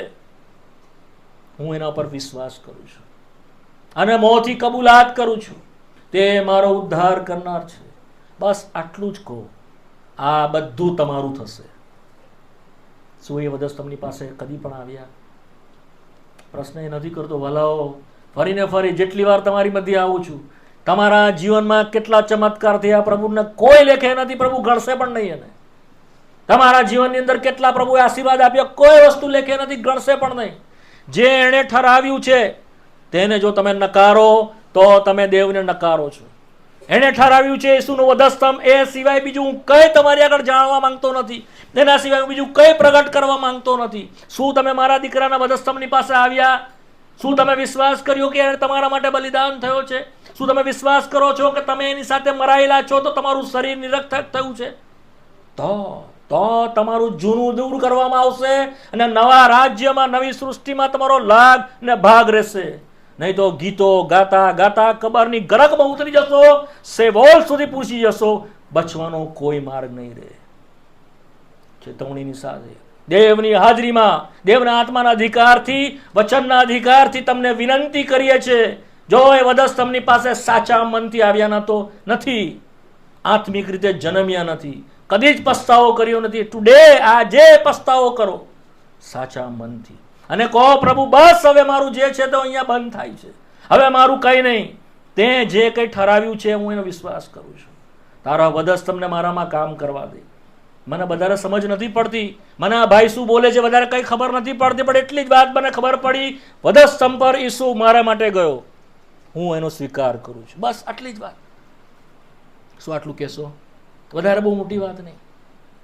હું એના પર વિશ્વાસ કરું છું અને મોંથી કબૂલાત કરું છું, તે મારો ઉદ્ધાર કરનાર છે. બસ આટલું જ કહો, આ બધું તમારું થશે. શું એ વધસ્તંભની પાસે કદી પણ આવ્યા? પ્રશ્ન એ નથી કરતો ભલાઓ. ફરીને ફરી જેટલી વાર તમારી મધ્ય આવું છું, તમારા જીવનમાં કેટલા ચમત્કાર થયા પ્રભુને કોઈ લેખે નથી, પ્રભુ ગણશે પણ નહીં. એને તમારા જીવનની અંદર કેટલા પ્રભુએ આશીર્વાદ આપ્યા, કોઈ વસ્તુ લેખે નથી, ગણશે પણ નહીં. જે એણે ઠરાવ્યું છે તેને જો તમે નકારો તો તમે દેવને નકારો છો. એણે ઠરાવ્યું છે ઈસુનો વધસ્તંભ, એ સિવાય બીજું હું કંઈ તમારી આગળ જાણવા માંગતો નથી, એના સિવાય બીજું કંઈ પ્રગટ કરવા માંગતો નથી. શું તમે મારા દીકરાના વધસ્તંભની પાસે આવ્યા? શું તમે વિશ્વાસ કર્યો કે એણે તમારા માટે બલિદાન થયો છે? શું તમે વિશ્વાસ કરો છો કે તમે એની સાથે મરાયેલા છો તો તમારું શરીર નિરર્થક થયું છે? તો તમારું જૂનું દૂર કરવામાં આવશે અને નવા રાજ્યમાં, નવી સૃષ્ટિમાં તમારો લાગ ને ભાગ રહેશે. નહીં તો ગીતો ગાતા ગાતા કબરની ગરકમાં ઉતરી જશો, સેવોલ સુધી પહોંચી જશો, બચવાનો કોઈ માર્ગ નહીં રહે. ચેતવણીની સાથે દેવની હાજરીમાં, દેવના આત્માના અધિકારથી, વચનના અધિકારથી તમને વિનંતી કરીએ છીએ. જો એ વધસ્તંભની પાસે સાચા મનથી આવ્યા નથી, આત્મિક રીતે જન્મ્યા નથી, કદી જ પસ્તાવો કર્યો નથી, ટુડે આજે પસ્તાવો કરો સાચા મનથી અને કહો, પ્રભુ બસ હવે મારું જે છે તો અહીંયા બંધ થાય છે, હવે મારું કંઈ નહીં. તે જે કંઈ ઠરાવ્યું છે હું એનો વિશ્વાસ કરું છું. તારા વધસ્તંભને મારામાં કામ કરવા દે. મને વધારે સમજ નથી પડતી, મને આ ભાઈ શું બોલે છે વધારે કંઈ ખબર નથી પડતી, પણ એટલી જ વાત મને ખબર પડી, વધસ્તંભ પર ઈસુ મારા માટે ગયો, હું એનો સ્વીકાર કરું છું. બસ આટલી જ વાત. શું આટલું કહેશો? વધારે બહુ મોટી વાત નહીં.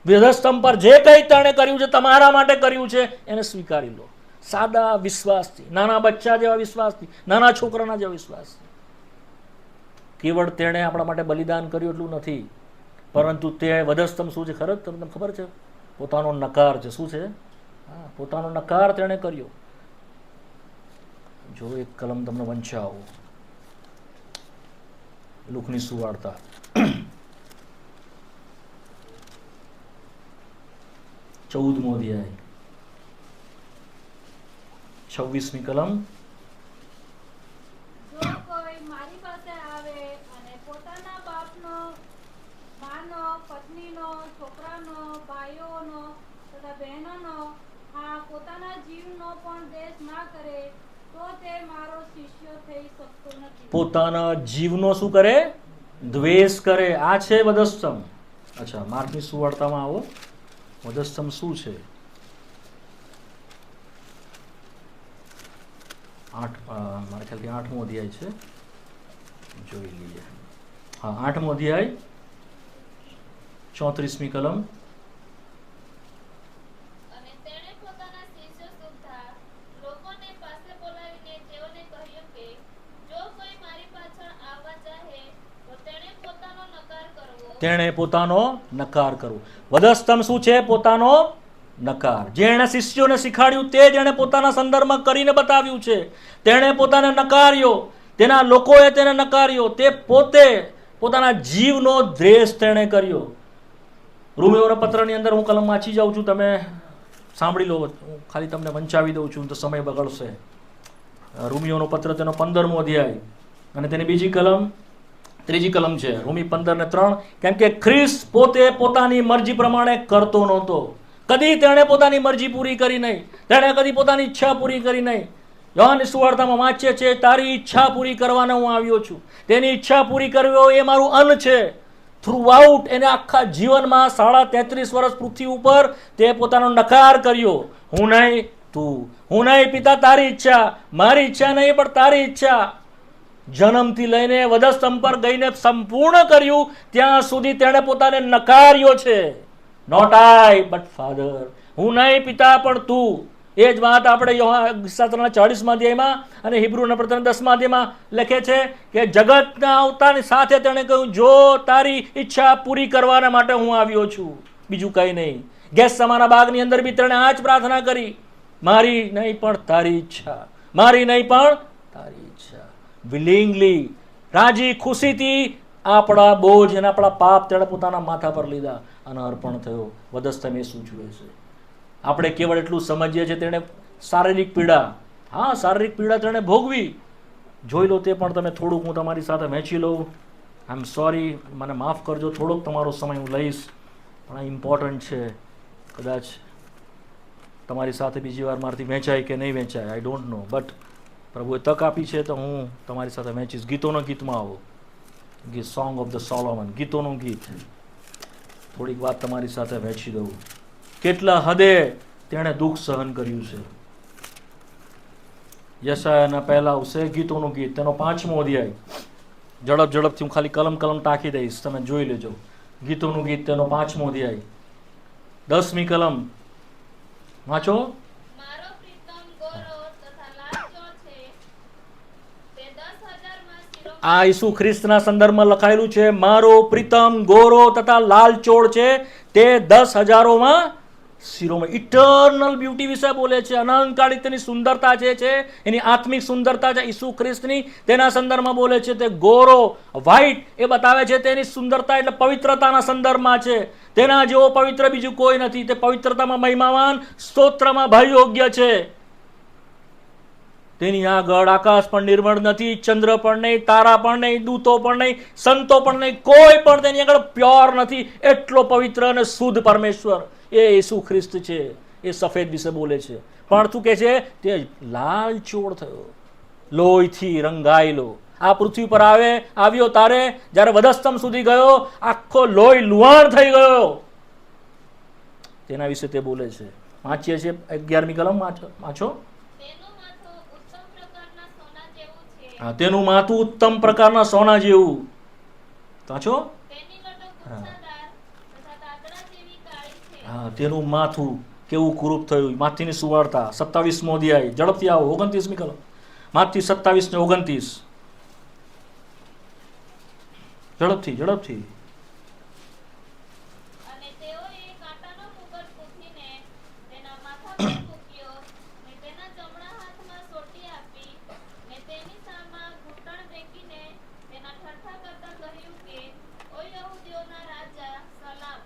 વધસ્તંભ પર જે કંઈ તેણે કર્યું છે, તમારા માટે કર્યું છે, એને સ્વીકારી લો. સાદા વિશ્વાસથી, નાના બચ્ચા જેવા વિશ્વાસથી, નાના છોકરાના જેવા વિશ્વાસથી. કેવળ તેણે આપણા માટે બલિદાન કર્યું એટલું નથી, પરંતુ તે વધસ્તંભ શું છે ખબર? તમને ખબર છે? પોતાનો નકાર છે. શું છે? હા, પોતાનો નકાર તેણે કર્યો. જો એક કલમ તમને વંચાવો, લુકની સુવાર્તા 14મો અધ્યાય 26મી કલમ. જો કોઈ મારી પાસે આવે અને પોતાના બાપનો, માનો, પત્નીનો, છોકરાનો, ભાઈઓનો તથા બહેનોનો, હા પોતાના જીવનો પણ દ્વેષ ના કરે તો તે મારો શિષ્ય થઈ શકતો નથી. પોતાના જીવનો શું કરે? દ્વેષ કરે. આ છે વધસ્તંભ. અચ્છા, માર્કની સુવાર્તામાં આવો. વધસ્તંભ શું છે? 8 મારા ખ્યાલથી 8મો અધ્યાય છે, જોઈ લઈએ. હા, 8મો અધ્યાય 34મી કલમ. અને તેણે પોતાના શિષ્યો સુદ્ધા લોકોને પાસે બોલાવીને તેઓને કહ્યું કે જો કોઈ મારી પાછળ આવવા ચાહે તો તેણે પોતાનો નકાર કરવો. તેણે પોતાનો નકાર કરવો. વધસ્તંભ શું છે? પોતાનો નકાર. જે એણે શિષ્યોને શીખવાડ્યું તે જ એણે પોતાના સંદર્ભમાં કરીને બતાવ્યું છે. તેણે પોતાને નકાર્યો, તેના લોકોએ તેને નકાર્યો, તે પોતે પોતાના જીવનો દ્વેષ તેણે કર્યો. રોમીઓના પત્રની અંદર હું કલમ વાંચી જાઉં છું, તમે સાંભળી લો. હું ખાલી તમને વંચાવી દઉં છું તો સમય બગડશે. રોમીઓનો પત્ર તેનો 15મો અધ્યાય અને તેની બીજી કલમ, ત્રીજી કલમ છે, રોમી 15:3. કેમ કે ખ્રિસ્ત પોતે પોતાની મરજી પ્રમાણે કરતો નહોતો. કદી તેણે પોતાની મરજી પૂરી કરી નહીં, તેણે કદી પોતાની ઈચ્છા પૂરી કરી નહીં. યોહાનની સુવાર્તામાં વાંચીએ છીએ, તારી ઈચ્છા પૂરી કરવાને હું આવ્યો છું. તેની ઈચ્છા પૂરી કરવી એ મારું અન્ન છે. થ્રુઆઉટ એને આખા જીવનમાં 33.5 વર્ષ પૃથ્વી ઉપર તે પોતાનો નકાર કર્યો. હું નહીં, તું. હું નહીં પિતા, તારી ઈચ્છા. મારી ઈચ્છા નહીં પણ તારી ઈચ્છા. જન્મથી લઈને વધસ્તંભ પર ગઈને સંપૂર્ણ કર્યું ત્યાં સુધી તેણે પોતાને નકાર્યો છે. Not I but father. હું નહીં પિતા પણ તું. એ જ વાત આપણે શાસ્ત્રના 40મા અધ્યાયમાં અને હિબ્રુના પત્રના 10મા અધ્યાયમાં લખે છે કે જગતના અવતારની સાથે તેણે કહ્યું, જો તારી ઈચ્છા પૂરી કરવાના માટે હું આવ્યો છું, બીજું કંઈ નહીં. ગેસમાના બાગની અંદર બી તેણે આ જ પ્રાર્થના કરી, મારી નહીં પણ તારી ઈચ્છા, મારી નહીં પણ તારી ઈચ્છા. વિલિંગલી, રાજી ખુશીથી આપણા બોજ અને આપણા પાપ તેણે પોતાના માથા પર લીધા અને અર્પણ થયો. વધસ્તંભ એ સૂચવે છે. આપણે કેવળ એટલું સમજીએ છીએ તેણે શારીરિક પીડા, હા શારીરિક પીડા તેણે ભોગવી. જોઈ લો તે પણ તમે થોડુંક હું તમારી સાથે વહેંચી લઉં. આઈ એમ સોરી, મને માફ કરજો, થોડોક તમારો સમય હું લઈશ, પણ આ ઇમ્પોર્ટન્ટ છે. કદાચ તમારી સાથે બીજી વાર મારાથી વહેંચાય કે નહીં વહેંચાય, આઈ ડોન્ટ નો, બટ પ્રભુએ તક આપી છે તો હું તમારી સાથે વહેંચીશ. ગીતોના ગીતમાં આવો, ગીત સોંગ ઓફ ધ સોલોમન, ગીતોનું ગીત. થોડીક વાત તમારી સાથે વહેંચી દઉં. કેટલા હદે તેણે દુઃખ સહન કર્યું છે. યશાયાના પહેલા આવશે ગીતોનું ગીત, તેનો 5મો અધ્યાય. ઝડપથી હું ખાલી કલમ ટાંકી દઈશ, તમે જોઈ લેજો. ગીતોનું ગીત તેનો 5મો અધ્યાય 10મી કલમ વાંચો. મારો પ્રીતમ ગોરો તથા લાલચોળ છે, તે 10,000માં શિરોમણી. આ ઈસુ ખ્રિસ્તના સંદર્ભમાં લખાયેલું છે. મારો પ્રીતમ ગોરો તથા લાલચોળ છે, તે 10,000માં શિરોમણી. ઇટર્નલ બ્યુટી વિશે બોલે છે. અનંતકાળી તેની સુંદરતા જે છે, એની આત્મિક સુંદરતા છે ઈસુ ખ્રિસ્તની, તેના સંદર્ભમાં બોલે છે. તે ગોરો, વ્હાઈટ, એ બતાવે છે તેની સુંદરતા, એટલે પવિત્રતાના સંદર્ભમાં છે. તેના જેવો પવિત્ર બીજું કોઈ નથી. તે પવિત્રતામાં મહિમાવાન, સ્તોત્રમાં ભયયોગ્ય છે. તેની આગળ આકાશ પણ નિર્મળ નથી, ચંદ્ર પણ નહીં, તારા પણ નહીં, દૂતો પણ નહીં, સંતો પણ નહીં, કોઈ પણ તેની આગળ પ્યોર નથી. એટલો પવિત્ર અને શુદ્ધ પરમેશ્વર એ ઈસુ ખ્રિસ્ત છે. એ સફેદ વિશે બોલે છે. પણ શું કહે છે? તે લાલચોળ થયો, લોહીથી રંગાયેલો. આ પૃથ્વી પર આવ્યો તારે જ્યારે વધસ્તંભ સુધી ગયો, આખો લોહી લુહાણ થઈ ગયો. તેના વિશે તે બોલે છે. વાંચીએ છીએ 11મી કલમ વાંચો. તેનું માથું ઉત્તમ પ્રકારના સોના જેવું તેનું માથું ઉત્તમ પ્રકારના સોના જેવું. વાંચો. તેની લટો ગુચ્છાદાર તથા કાકડા જેવી કાળી છે. હા, તેનું માથું કેવું કુરૂપ થયું. માથીની સુવાર્તા 27મો અધ્યાય. ઝડપથી આવો. 29મી કલમ. માથી 27 ને 29. ઝડપથી. અને તેઓએ કાંટાનો મુગટ ગૂંથીને તેના માથા પર મૂક્યો, ને તેના જમણા હાથમાં સોટી આપી, ને તેની સામા ઘૂંટણ ટેકીને તેના ઠઠ્ઠા કરતા કહ્યું કે, ઓ યહૂદીઓના રાજા, સલામ.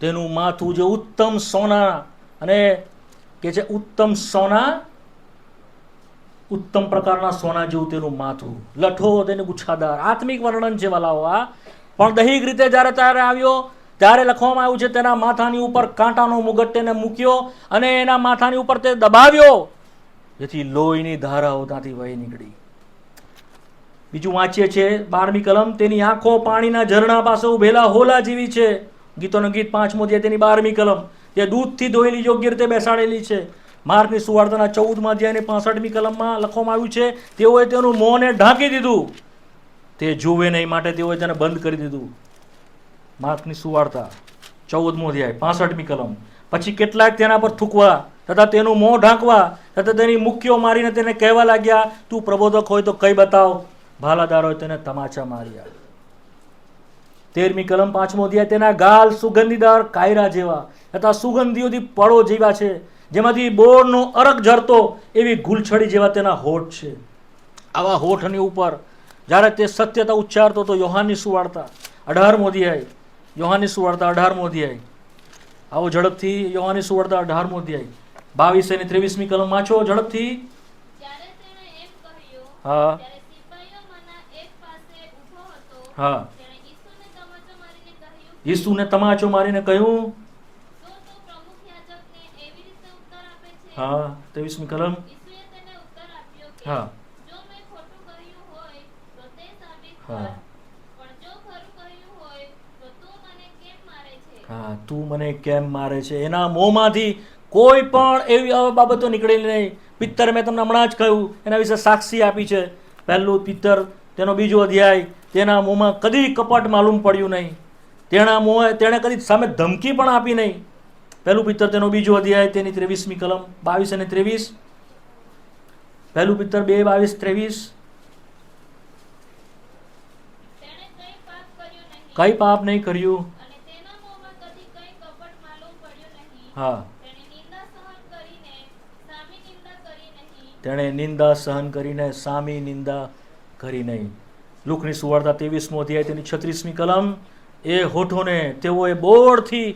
તેનું માથું જે ઉત્તમ સોના, અને કે છે ઉત્તમ સોના, ઉત્તમ પ્રકારના સોના જેવું તેનું માથું, લઠો તેને ગુચ્છાદાર. આત્મિક વર્ણન છે વાલાઓ આ. પણ દૈહિક રીતે ત્યારે આવ્યો ત્યારે લખવામાં આવ્યું છે તેના માથાની ઉપર કાંટાનો મુગટ તેને મૂક્યો અને એના માથાની ઉપર તે દબાવ્યો, જેથી લોહીની ધારાઓ ત્યાંથી વહી નીકળી. બીજું વાંચીએ છીએ 12મી કલમ. તેની આંખો પાણીના ઝરણા પાસે ઉભેલા હોલા જેવી છે. ગીતોનું ગીત 5મો અધ્યાય તેની 12મી કલમ. તે દૂધથી ધોયેલી યોગ્ય રીતે બેસાડેલી છે. માર્કની સુવાર્તાના 14મા અધ્યાયની 65મી કલમમાં લખવામાં આવ્યું છે તેઓએ તેનું મોંને ઢાંકી દીધું, તે જુએ નહીં માટે તેઓએ તેને બંધ કરી દીધું. માર્કની સુવાર્તા 14મો અધ્યાય 65મી કલમ. પછી કેટલાક તેના પર થૂકવા તથા તેનું મોં ઢાંકવા તથા તેની મુક્કીઓ મારીને તેને કહેવા લાગ્યા, તું પ્રબોધક હોય તો કઈ બતાવ. ભાલાદાર હોય તેને તમાચા માર્યા. 13મી કલમ 5મો અધ્યાય, તેના ગાલ સુગંધીદાર કાયરા જેવા તથા સુગંધીઓથી પળો જેવા છે, જેમાંથી બોરનો અરક ઝરતો એવી ગુલછડી જેવા તેના હોઠ છે. આવા હોઠની ઉપર જ્યારે તે સત્યતા ઉચ્ચારતો તો યોહાનની સુવાર્તા 18મો અધ્યાય, યોહાનની સુવાર્તા 18મો અધ્યાય. આવો ઝડપથી યોહાનની સુવાર્તા 18મો અધ્યાય 22 અને 23મી કલમ વાંચો ઝડપથી. જ્યારે તેણે એમ કહ્યું, હા ત્યારે સિપાહીઓમાંના એક પાસે ઊભો હતો. હા તેણે ઈસુને તમાચો મારીને કહ્યું, ઈસુને તમાચો મારીને કહ્યું. "શું તું પ્રમુખ યાજકને એવી રીતે ઉત્તર આપે છે?" હા 23મી કલમ. ઈસુએ તેને ઉત્તર આપ્યો કે, હા. "જો મેં ખોટું કહ્યું હોય તો તે સાબિત હા. કર. પણ જો ખરું કહ્યું હોય તો તું મને કેમ મારે છે?" હા, તું મને કેમ મારે છે. એના મોંમાંથી કોઈ પણ એવી બાબતો નીકળેલી નહીં. પિત્તર મેં તમને હમણાં જ કહ્યું, એના વિશે સાક્ષી આપી છે. પહેલું પિત્તર તેનો 2જો અધ્યાય, તેના મોંમાં કદી કપટ માલુમ પડ્યું નહીં. તેણે કદી સામે ધમકી પણ આપી નહીં. પહેલું પિત્તર તેનો 2જો અધ્યાય, તેની 23મી કલમ 22 અને 23. પહેલું પિત્તર 2, 22, 23. તેણે કંઈ પાપ કર્યું નહીં. કઈ પાપ નહીં કર્યું. અને તેના મોંમાં કદી કંઈ કપટ માલુમ પડ્યું નહીં. હા, તેણે નિંદા સહન કરીને સામી નિંદા કરી નહીં. તેણે નિંદા સહન કરીને સામી નિંદા કરી નહીં. લુકની સુવાર્તા 23મો અધ્યાય, તેની 36મી કલમ, એ હોઠોને તેઓએ બોરથી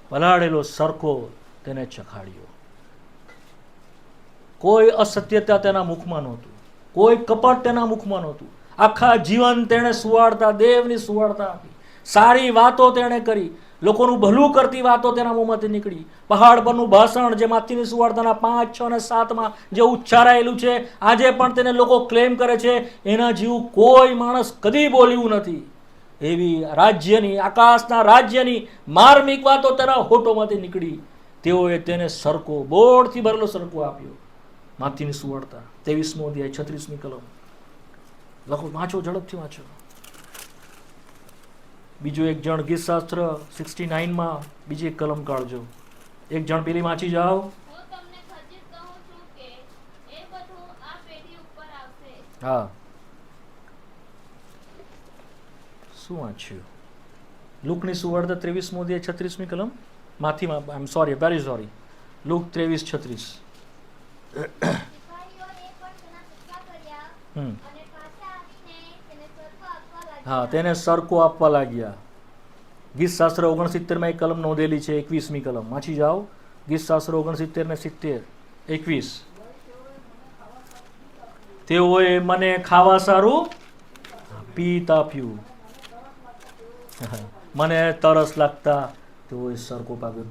પલાળેલો સરકો તેને ચખાડ્યો. કોઈ અસત્યતા તેના મુખમાં નહોતું, કોઈ કપટ તેના મુખમાં નહોતું. આખા જીવન તેણે સુવાર્તા, દેવની સુવાર્તા આપી. સારી વાતો તેણે કરી, લોકોનું ભલું કરતી વાતો તેના મોંમાંથી નીકળી. પહાડ પરનું ભાષણ જે માથીની સુવાર્તાના 5, 6 અને 7માં જે ઉચ્ચારાયેલું છે, આજે પણ તેને લોકો ક્લેમ કરે છે, એના જેવું કોઈ માણસ કદી બોલ્યું નથી. એવી રાજ્યની, આકાશના રાજ્યની માર્મિક વાતો તેના હોઠોમાંથી નીકળી. તેઓએ તેને સરકો, બોરથી ભરેલો સરકો આપ્યો. માથીની સુવાર્તા 23મો અધ્યાય 36મી કલમ. લખો, વાંચો, ઝડપથી વાંચો. બીજો એક જણ ગીતશાસ્ત્ર 69માં બીજી એક કલમ કાઢજો. એક જણ પેલી વાંચી જાઓ. હું તમને ખચિત કહું છું કે એ બધું આ પેઢી ઉપર આવશે. હા, શું વાંચ્યું? લુકની સુવાર્તા 23મો અધ્યાય 36મી કલમ. માથીમાં, I am sorry, very sorry, look 23:36. સિપાહીઓએ પણ તેના ટુકડા કર્યા હમ અને પાછા આવીને તેને સરખો આપવા લાગ્યા. હા, તેને સરકો આપવા લાગ્યા. ગીતશાસ્ત્ર 69માં એક કલમ નોંધેલી છે, 21મી કલમ વાંચી જાઓ. ગીતશાસ્ત્ર 69 ને 70, 21. તેઓએ મને ખાવા સારું પીત આપ્યું, મને તરસ લાગતા તેઓએ સરકો પાક્યો.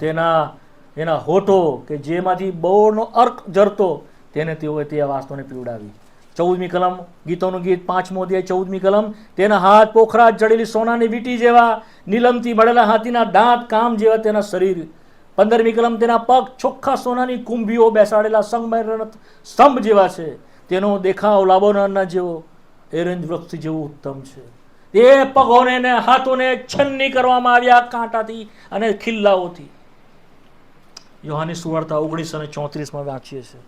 એના હોઠો કે જેમાંથી બોરનો અર્ક ઝરતો, તેને તેઓએ તે વાસ્તવને પીવડાવી. 14મી કલમ, ગીતોનું ગીત 5મો અધ્યાય 14મી કલમ, તેના હાથ પોખરા જડેલી સોનાની વીંટી જેવા, નીલમથી મળેલા હાથીના દાંત કામ જેવા તેના શરીર. 15મી કલમ, તેના પગ ચોખ્ખા સોનાની કુંભીઓ બેસાડેલા સંગમરમર સ્તંભ જેવા છે. તેનો દેખાવ લાબોનના જેવો એરંજ વૃક્ષ જેવું ઉત્તમ છે. એ પગોને ને હાથોને છન્ની કરવામાં આવ્યા કાંટાથી અને ખિલ્લાઓથી. યોહાનની સુવાર્તા 19 અને 34માં વાંચીએ છીએ.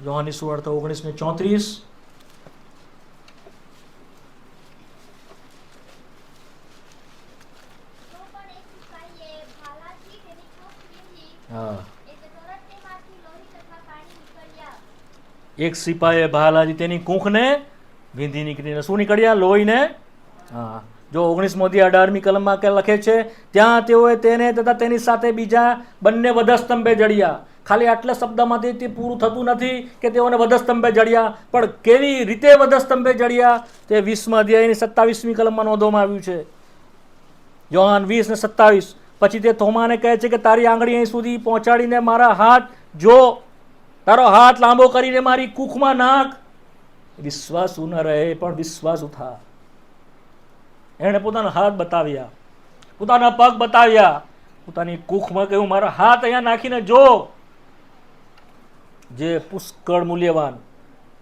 યોહાનની સુવાર્તા 19 ને 34. તો પણ એક સિપાહીએ ભાલાથી તેની કોપ વીંધી, હા, એટલે તરત તેમાંથી લોહી તથા પાણી નીકળ્યા. એક સિપાહીએ ભાલાથી તેની કૂંખને વીંધી નીકળીને શું નીકળ્યા? લોહીને. હા, જો 19મો અધ્યાય 18મી કલમમાં કે લખે છે, ત્યાં તેઓએ તેને તથા તેની સાથે બીજા બંને વધસ્તંભે જડ્યા. ખાલી આટલા શબ્દમાંથી તે પૂરું થતું નથી કે તેઓને વધસ્તંભે જડ્યા, પણ કેવી રીતે વધસ્તંભે જડ્યા તે 20મા અધ્યાયની 27મી કલમમાં નોંધવામાં આવ્યું છે. યોહાન 20 ને 27. પછી તે થોમાને કહે છે કે તારી આંગળી અહીં સુધી પહોંચાડીને મારા હાથ જો, તારો હાથ લાંબો કરીને મારી કૂખમાં નાખ. વિશ્વાસુ ન રહે પણ વિશ્વાસુ થા. એણે પોતાના હાથ બતાવ્યા, પોતાના પગ બતાવ્યા, પોતાની કૂખમાં કહ્યું મારા હાથ અહીંયા નાખીને જો. જે પુષ્કળ મૂલ્યવાન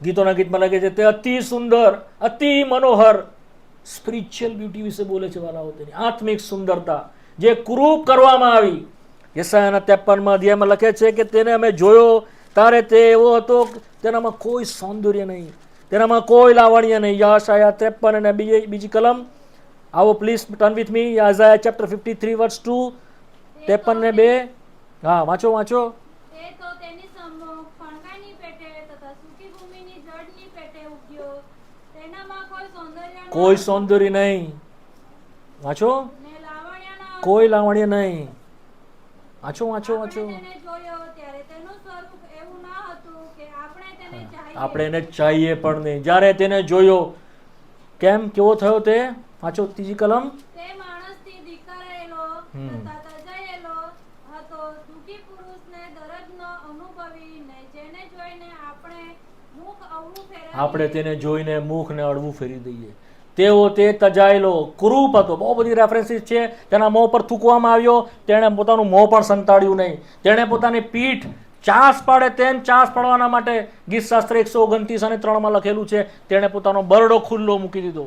ગીતોના ગીતમાં લાગે છે, તે અતિ સુંદર, અતિ મનોહર સ્પિરિચ્યુઅલ બ્યુટી વિશે બોલે છે વાલાઓ. તેની આત્મિક સુંદરતા, જે કુરૂપ કરવામાં આવી. યશાયાના 53મા અધ્યાયમાં લખે છે કે તેને અમે જોયો ત્યારે તે એવો હતો કે તેનામાં કોઈ સૌંદર્ય નહીં, તેનામાં કોઈ લાવણ્ય નહીં. યશાયા 53 અને બીજી કલમ. આવો પ્લીઝ ટર્ન વિથ મી. યશાયા ચેપ્ટર 53 વર્સ 2, 53 ને 2. હા, વાંચો વાંચો. તે તો તેની સમ્મુખ ફણગાની પેટે તથા સૂકી ભૂમિની જળની પેટે ઉગ્યો. તેનામાં કોઈ સૌંદર્ય નહીં. વાંચો. ને લાવણ્યના કોઈ લાવણ્ય નહીં. વાંચો વાંચો વાંચો. આપણે તેને જોયો ત્યારે તેનું સ્વરૂપ એવું ન હતું કે આપણે તેને ચાહીએ. આપણે એને ચાહીએ પણ નહીં. જ્યારે તેને જોયો, કેમ, કેવો થયો તે? વાંચો ત્રીજી કલમ. તે માણસથી ધિક્કારાયેલો તથા તજાયેલો હતો, દુઃખી પુરુષને દર્દનો અનુભવી, ને જેને જોઈને આપણે મુખ અવળું ફેરવીએ. આપણે તેને જોઈને મુખને અડવું ફેરી દઈએ. તેઓ તે તજાયેલો, કુરૂપ હતો. બહુ બધી રેફરન્સીસ છે. તેના મોં પર થૂકવામાં આવ્યો, તેણે પોતાનું મોં પણ સંતાડ્યું નહીં. તેણે પોતાની પીઠ ચાસ પાડે તેમ ચાસ પાડવાના માટે ગીતશાસ્ત્ર 129 અને 3 લખેલું છે. તેણે પોતાનો બરડો ખુલ્લો મૂકી દીધો.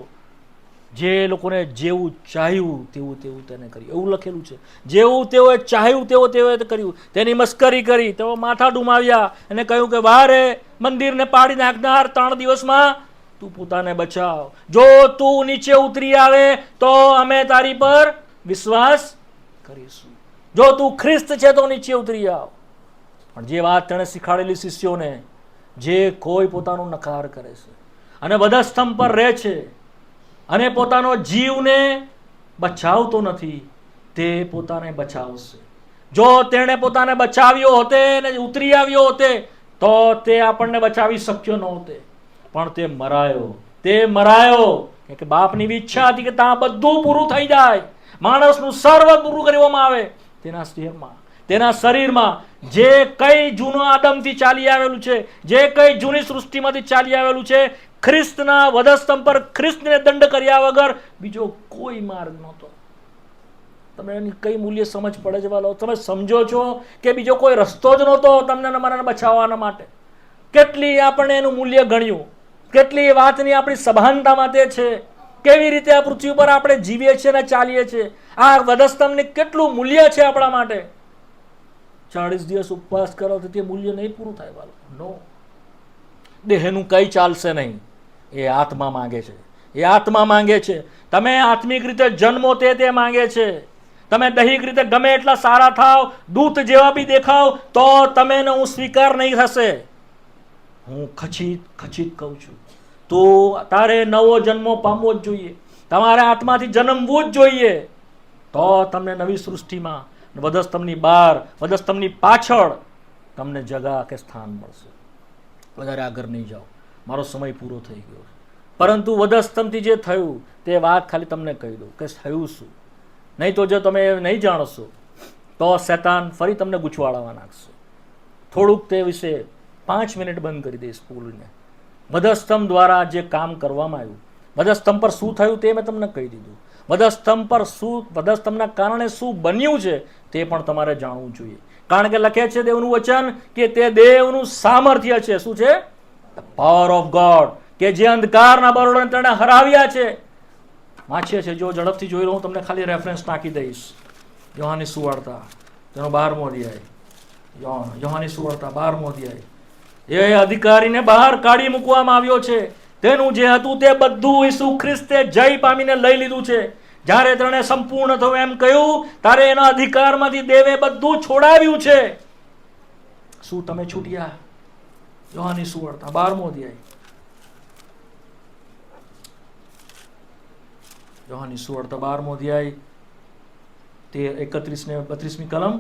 જે લોકોને જેવું ચાહ્યું તેવું તેવું તેને કર્યું, એવું લખેલું છે. જેવું તેઓએ ચાહ્યું તેવું તેઓએ કર્યું. તેની મસ્કરી કરી. તેઓ માથા ડુમાવ્યા અને કહ્યું કે વારે મંદિરને પાડી નાખનાર, 3 દિવસમાં તું પોતાને બચાવ. જો તું નીચે ઉતરી આવે તો અમે તારી પર વિશ્વાસ કરીશું. જો તું ખ્રિસ્ત છે તો નીચે ઉતરી આવ. પણ જે વાત તેણે શીખવાડેલી શિષ્યોને, જે કોઈ પોતાનો નકાર કરે છે અને વધસ્તંભ પર રહે છે અને પોતાનો જીવને બચાવતો નથી, તે પોતાને બચાવશે. જો તેણે પોતાને બચાવ્યો હોતે ને ઉતરી આવ્યો હોતે તો તે આપણને બચાવી શક્યો નહોતે. પણ તે મરાયો. તે મરાયો કે બાપની ઈચ્છા હતી કે ત્યાં બધું પૂરું થઈ જાય, માણસનું સર્વ પૂરું કરવામાં આવે. તેના શરીરમાં, તેના શરીરમાં જે કઈ જૂનો આદમથી ચાલી આવેલું છે, જે કઈ જૂની સૃષ્ટિમાંથી ચાલી આવેલું છે, ખ્રિસ્તના વધસ્તંભ પર ખ્રિસ્તને દંડ કર્યા વગર બીજો કોઈ માર્ગ નહોતો. તમને એની કઈ મૂલ્ય સમજ પડે છે વાલો? તમે સમજો છો કે બીજો કોઈ રસ્તો જ નહોતો તમને મને બચાવવાના માટે? કેટલી આપણે એનું મૂલ્ય ગણ્યું, કેટલી વાતની આપણી સભાનતામાં તે છે. કેવી રીતે આ પૃથ્વી પર આપણે જીવીએ છીએ અને ચાલીએ છીએ. આ વધસ્તંભને કેટલું મૂલ્ય છે આપણા માટે. 40 દિવસ ઉપવાસ કરો તો તે મૂલ્ય નહીં પૂરું થાય વાલો. નો, દેહનું કઈ ચાલશે નહીં. એ આત્મા માંગે છે, એ આત્મા માંગે છે. તમે આત્મિક રીતે જન્મો તે માંગે છે. તમે દૈહિક રીતે ગમે એટલા સારા થાવ, દૂત જેવા બી દેખાવ, તો તમે હું સ્વીકાર નહીં થશે. હું ખચિત કહું છું, તો તારે નવો જન્મો પામવો જ જોઈએ. તમારે આત્માથી જન્મવું જ જોઈએ. તો તમને નવી સૃષ્ટિમાં, વધસ્તંભની બહાર, વધસ્તંભની પાછળ તમને જગા કે સ્થાન મળશે. વધારે આગળ નહીં જાઓ, મારો સમય પૂરો થઈ ગયો. પરંતુ વધસ્તંભથી જે થયું તે વાત ખાલી તમને કહી દઉં કે થયું શું. નહીં તો જો તમે નહીં જાણશો તો શૈતાન ફરી તમને ગૂંચવાડાવા નાખશે. થોડુંક તે વિશે 5 મિનિટ બંધ કરી દઈશ પૂરને. વધસ્તંભ દ્વારા જે કામ કરવામાં આવ્યું, વધસ્તંભ પર શું થયું તે મેં તમને કહી દીધું. વધસ્તંભ પર શું, વધસ્તંભના કારણે શું બન્યું છે તે પણ તમારે જાણવું જોઈએ. કારણ કે લખે છે દેવનું વચન કે તે દેવનું સામર્થ્ય છે. શું છે? ધ પાવર ઓફ ગોડ, કે જે અંધકારના બરોડોને તેણે હરાવ્યા છે. વાંચીએ છે, જો ઝડપથી જોઈ લઉં, તમને ખાલી રેફરન્સ નાખી દઈશ. યોહાનની સુવાર્તા તેનો 12મો અધ્યાય. યોહાનની સુવાર્તા 12મો અધ્યાય. એ અધિકારીને બહાર કાઢી મૂકવામાં આવ્યો છે. તેનું જે હતું તે બધું ઈસુ ખ્રિસ્તે જય પામીને લઈ લીધું છે. જ્યારે તેણે સંપૂર્ણ થયું એમ કહ્યું, ત્યારે એના અધિકારમાંથી દેવે બધું છોડાવ્યું છે. શું તમે છૂટ્યા? યોહાનની સુવાર્તા 12મો અધ્યાય. યોહાનની સુવાર્તા 12મો અધ્યાય, તે 31 ને 32મી કલમ.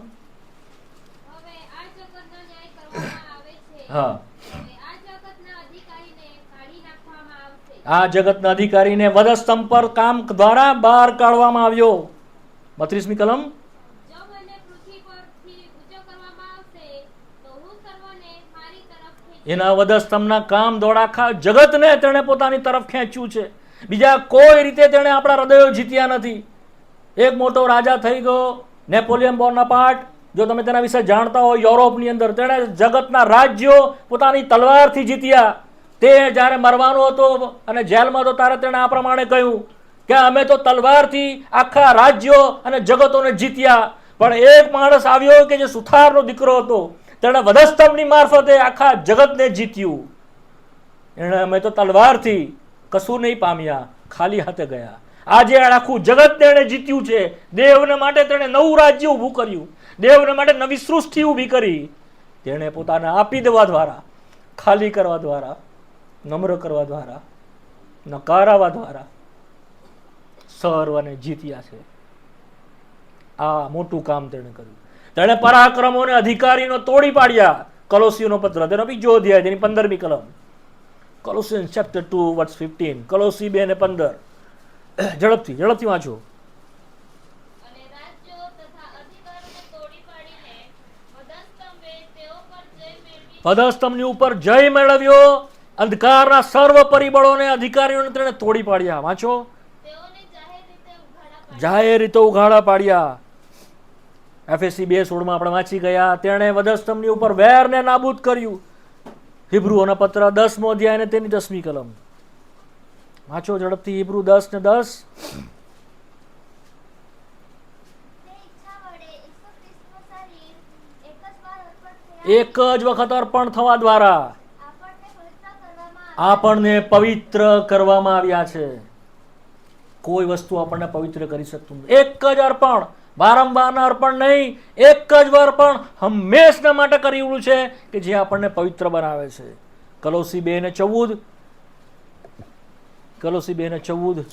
હવે આ જગતનો ન્યાય કરવામાં આવે છે. હા, હવે આ જગતના અધિકારીને કાઢી નાખવામાં આવશે. આ જગતના અધિકારીને વધસ્તંભ પર કામ દ્વારા બહાર કાઢવામાં આવ્યો. 32મી કલમ. જો મને પૃથ્વી પરથી ઊંચો કરવામાં આવશે તો હું સર્વને મારી તરફ ખેંચીશ. એના વધસ્તંભના કામ દ્વારા આખા જગતને તેણે પોતાની તરફ ખેંચ્યું છે. બીજા કોઈ રીતે તેણે આપણા હૃદયો જીત્યા નથી. એક મોટો રાજા થઈ ગયો, નેપોલિયન બોનાપાર્ટ. જો તમે તેના વિશે જાણતા હો, યુરોપની અંદર તેણે જગતના રાજ્યો પોતાની તલવારથી જીત્યા. તે જ્યારે મરવાનો હતો અને જેલમાં હતો ત્યારે તેણે આ પ્રમાણે કહ્યું કે અમે તો તલવારથી આખા રાજ્યો અને જગતોને જીત્યા, પણ એક માણસ આવ્યો કે જે સુથારનો દીકરો હતો, તેણે વધસ્તંભની મારફતે આખા જગતને જીત્યું. એને અમે તો તલવારથી કશું નહીં પામ્યા, ખાલી હાથે ગયા. આજે આખું જગત તેણે જીત્યું છે. દેવને માટે તેણે નવું રાજ્ય ઊભું કર્યું, દેવને માટે નવી સૃષ્ટિ ઊભી કરી. તેણે પોતાને આપી દેવા દ્વારા, ખાલી કરવા દ્વારા, નમ્ર કરવા દ્વારા, નકારાવા દ્વારા સર્વને જીત્યા છે. આ મોટું કામ તેણે કર્યું. તેણે પરાક્રમોને અધિકારીનો તોડી પાડ્યા. કોલોસીઓનો પત્ર તેનો બીજો અધ્યાય તેની 15મી કલમ, કોલોસિયન્સ ચેપ્ટર 2 વર્સ 15, કોલોસી 2:15. ઝડપથી વાંચો. અને રાજ્યો તથા અધિકારોને તોડી પાડીને વધસ્તંભે તેઓ પર જય મેળવી વધસ્તંભની ઉપર જય મેળવ્યો. અંધકારના સર્વ પરિબળોને અધિકારીઓને તેણે તોડી પાડ્યા. વાંચો. તેઓને જાહેર રીતે ઉઘાડા પાડ્યા. જાહેર રીતે ઉઘાડા પાડ્યા. એફએસસી 2:16 આપણે વાંચી ગયા. તેણે વધસ્તંભની ઉપર વેરને નાબૂદ કર્યું. હિબ્રુઓના પત્ર 10મો અધ્યાય અને તેની 10મી કલમ વાંચો ઝડપથી. હિબ્રુ 10:10. એક જ વખત અર્પણ થવા દ્વારા આપણને પવિત્ર કરવામાં આવ્યા છે. કોઈ વસ્તુ આપણને પવિત્ર કરી શકતું નથી. એક જ અર્પણ, વારંવારના અર્પણ નહીં, એક જ અર્પણ હંમેશના માટે કર્યું છે કે જે આપણને પવિત્ર બનાવે છે. કોલોસી 2:14. કોલોસી 2:14.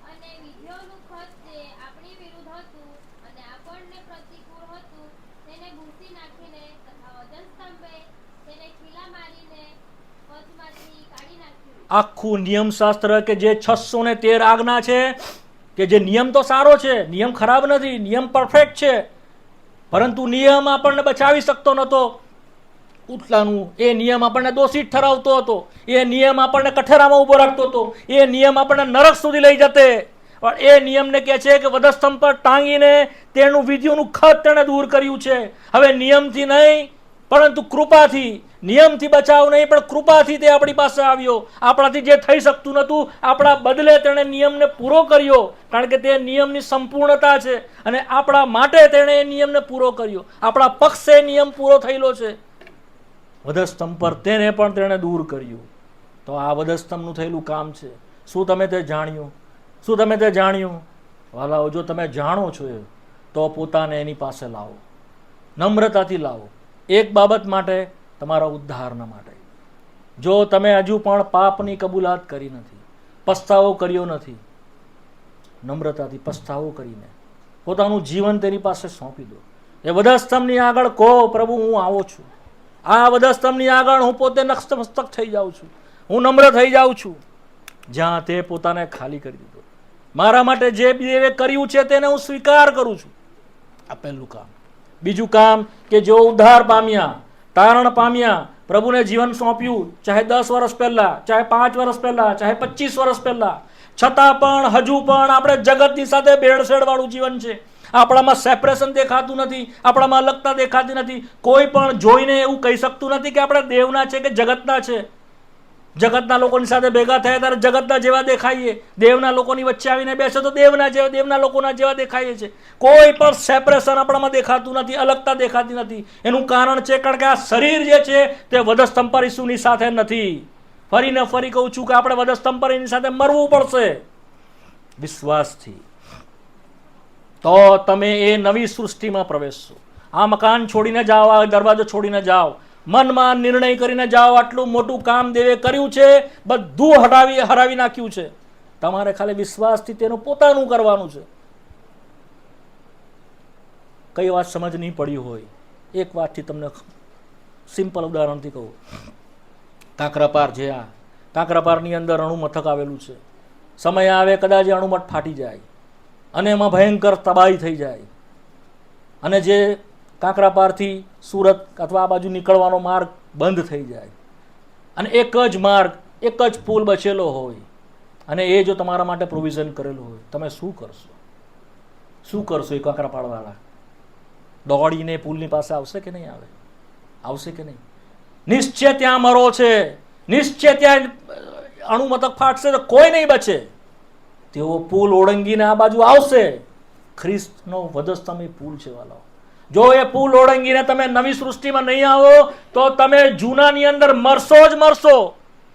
અને વિધિઓનું ખત જે આપણી વિરુદ્ધ હતું અને આપણને પ્રતિકૂળ હતું તેને ભૂંસી નાખીને તથા વધસ્તંભે તેને ખીલા મારીને પથમાંથી કાઢી નાખ્યું. આખું નિયમશાસ્ત્ર કે જે 613 આજ્ઞા છે, કે જે નિયમ તો સારો છે, નિયમ ખરાબ નથી, નિયમ પરફેક્ટ છે, પરંતુ નિયમ આપણને બચાવી શકતો નહોતો. ઉથલાનું એ નિયમ આપણને દોષિત ઠરાવતો હતો, એ નિયમ આપણને કઠેરામાં ઊભો રાખતો હતો, એ નિયમ આપણને નરક સુધી લઈ જતે. પણ એ નિયમને કહે છે કે વધસ્તંભ પર ટાંગીને તેનું વિધિઓનું ખત તેણે દૂર કર્યું છે. હવે નિયમથી નહીં પરંતુ કૃપાથી, નિયમથી બચાવ નહીં પણ કૃપાથી તે આપણી પાસે આવ્યો. આપણાથી જે થઈ શકતું નહોતું આપણા બદલે તેણે નિયમને પૂરો કર્યો, કારણ કે તે નિયમની સંપૂર્ણતા છે અને આપણા માટે તેણે એ નિયમને પૂરો કર્યો. આપણા પક્ષે નિયમ પૂરો થયેલો છે. વધસ્તંભ પર તેને પણ તેણે દૂર કર્યું. તો આ વધસ્તંભનું થયેલું કામ છે. શું તમે તે જાણ્યું? શું તમે તે જાણ્યું? વાલાઓ, જો તમે જાણો છો તો પોતાને એની પાસે લાવો, નમ્રતાથી લાવો. એક બાબત માટે, તમારા ઉદ્ધારના માટે. જો તમે હજુ પણ પાપની કબૂલાત કરી નથી, પસ્તાવો કર્યો નથી, નમ્રતાથી પસ્તાવો કરીને પોતાનું જીવન તેની પાસે સોંપી દો. એ વધસ્તંભની આગળ કહો, પ્રભુ હું આવું છું. આ વધસ્તંભની આગળ હું પોતે નતમસ્તક થઈ જાઉં છું, હું નમ્ર થઈ જાઉં છું. જ્યાં તે પોતાને ખાલી કરી દીધો. મારા માટે જે દેવે કર્યું છે તેને હું સ્વીકાર કરું છું. આ પહેલું કામ. બીજું કામ કે જો ઉદ્ધાર પામ્યા, તારણ પામ્યા, પ્રભુને જીવન સોંપ્યું, ચાહે 10 વર્ષ પહેલા, ચાહે 5 વર્ષ પહેલા, ચાહે 25 વર્ષ પહેલા, છતાં પણ હજુ પણ આપણે જગતની સાથે ભેળસેળ વાળું જીવન છે. આપણામાં સેપરેશન દેખાતું નથી, આપણામાં અલગતા દેખાતી નથી. કોઈ પણ જોઈને એવું કહી શકતું નથી કે આપણે દેવના છે કે જગતના છે. જગતના લોકોની સાથે ભેગા થયા ત્યારે જગતના જેવા દેખાઈએ, દેવના લોકોની વચ્ચે આવીને બેસે તો દેવના લોકોના જેવા દેખાઈએ છે. કોઈ પણ સેપરેશન આપણામાં દેખાતું નથી, અલગતા દેખાતી નથી. એનું કારણ છે કારણ કે આ શરીર જે છે તે વધસ્તંભ પર ઈસુની સાથે નથી. ફરીને ફરી કહું છું કે આપણે વધસ્તંભ પર એની સાથે મરવું પડશે વિશ્વાસથી. તો તમે એ નવી સૃષ્ટિમાં પ્રવેશશો. આ મકાન છોડીને જાઓ, આ દરવાજો છોડીને જાઓ, મનમાં નિર્ણય કરીને જાઓ. આટલું મોટું કામ દેવે કર્યું છે, બધું હરાવી નાખ્યું છે. તમારે ખાલી વિશ્વાસથી તેનું પોતાનું કરવાનું છે. કઈ વાત સમજ નહીં પડી હોય, એક વાતથી તમને સિમ્પલ ઉદાહરણથી કહું. કાંકરાપાર છે, આ કાંકરાપારની અંદર અણુમથક આવેલું છે. સમય આવે કદાચ એ અણુમઠ ફાટી જાય અને એમાં ભયંકર તબાહી થઈ જાય, અને જે કાંકરાપારથી સુરત અથવા આ બાજુ નીકળવાનો માર્ગ બંધ થઈ જાય, અને એક જ માર્ગ, એક જ પુલ બચેલો હોય, અને એ જો તમારા માટે પ્રોવિઝન કરેલું હોય, તમે શું કરશો? શું કરશો? એ કાંકરાપાળવાળા દોડીને પુલની પાસે આવશે કે નહીં આવે? આવશે કે નહીં? નિશ્ચય ત્યાં મરો છે, નિશ્ચય ત્યાં અણુમતક ફાટશે તો કોઈ નહીં બચે. તેઓ પુલ ઓળંગીને આ બાજુ આવશે. ખ્રિસ્તનો વધસ્તંભ એ પુલ છે વાલાઓ. જો એ પુલ ઓળંગીને તમે નવી સૃષ્ટિમાં નહીં આવો તો તમે જૂનાની અંદર મરશો જ મરશો.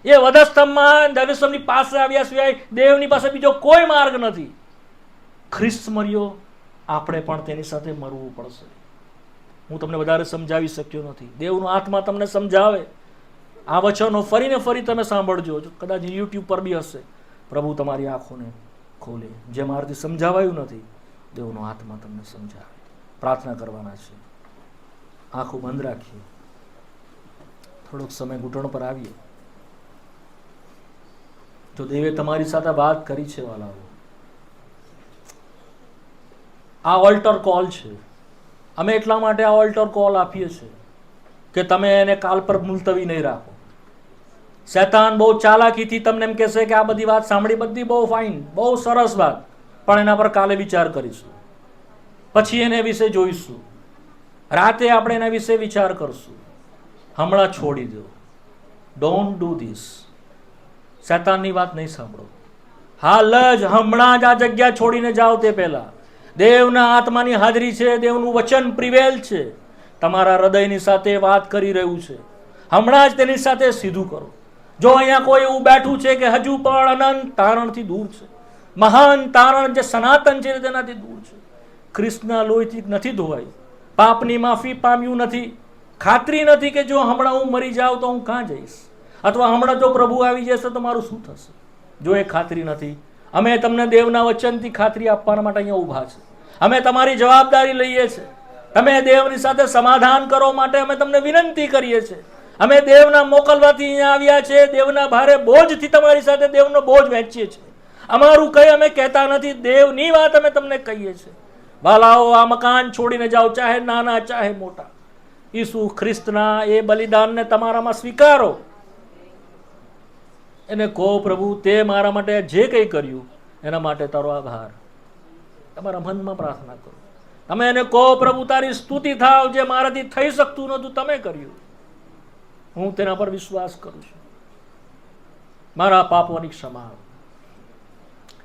એ વધસ્તંભમાં વધસ્તંભની પાસે આવ્યા સિવાય દેવની પાસે બીજો કોઈ માર્ગ નથી. ખ્રિસ્ત મર્યો, આપણે પણ તેની સાથે મરવું પડશે. હું તમને વધારે સમજાવી શક્યો નથી. દેવનો આત્મા તમને સમજાવે. આ વચનો ફરીને ફરી તમે સાંભળજો. કદાચ યુટ્યુબ પર બી હશે. પ્રભુ તમારી આંખોને ખોલે. જે મારાથી સમજાવાયું નથી, દેવનો આત્મા તમને સમજાવે. પ્રાર્થના કરવાના છે. આંખો બંધ રાખીએ. થોડોક સમય ઘૂંટણ પર આવીએ. જો દેવે તમારી સાથે વાત કરી છે વાલાઓ, આ ઓલ્ટર કોલ છે. અમે એટલા માટે આ ઓલ્ટર કોલ આપીએ છીએ કે તમે એને કાલ પર મુલતવી નહીં રાખો. શૈતાન બહુ ચાલાકીથી તમને એમ કહેશે કે આ બધી વાત સાંભળી, બધી બહુ ફાઇન, બહુ સરસ વાત, પણ એના પર કાલે વિચાર કરીશું, પછી એને વિશે જોઈશું, રાતે આપણે એના વિશે વિચાર કરશું. હમણાં છોડી દો. Don't do this. શૈતાનની વાત નહીં સાંભળો. હાલ જ હમણાં જ આ જગ્યા છોડીને જાઓ તે પહેલા દેવના આત્માની હાજરી છે. દેવનું વચન પ્રિવેલ છે. તમારા હૃદયની સાથે વાત કરી રહ્યું છે. હમણાં જ તેની સાથે સીધું કરો. જો અહીંયા કોઈ એવું બેઠું છે કે હજુ પણ અનંત તારણથી દૂર છે, મહાન તારણ જે સનાતન છે તેનાથી દૂર છે, ખ્રિસ્તના લોહીથી નથી ધોવાયું, પાપની માફી પામ્યું નથી, ખાતરી નથી કે જો હમણાં હું મરી જાઉં તો હું ક્યાં જઈશ, અથવા હમણાં જો પ્રભુ આવી જશે તો મારું શું થશે, જો એ ખાતરી નથી, અમે તમને દેવના વચનથી ખાતરી આપવા માટે અહીંયા ઊભા છે. અમે તમારી જવાબદારી લઈએ છીએ. તમે દેવની સાથે સમાધાન કરો માટે અમે તમને વિનંતી કરીએ છીએ. અમે દેવના મોકલવાથી અહીંયા આવ્યા છે. દેવના ભારે બોજથી તમારી સાથે દેવનો બોજ વહેંચીએ છીએ. અમારું કંઈ અમે કહેતા નથી, દેવની વાત અમે તમને કહીએ છીએ. વાલાઓ, આ મકાન છોડીને જાઓ, ચાહે નાના ચાહે મોટા. ઈસુ ખ્રિસ્તના એ બલિદાનને તમારામાં સ્વીકારો. એને કહો, પ્રભુ તે મારા માટે જે કંઈ કર્યું એના માટે તારો આભાર. તમારા મનમાં પ્રાર્થના કરો. તમે એને કહો, પ્રભુ તારી સ્તુતિ થાવ, જે મારાથી થઈ શકતું નહોતું તમે કર્યું. હું તેના પર વિશ્વાસ કરું છું. મારા પાપોની ક્ષમા.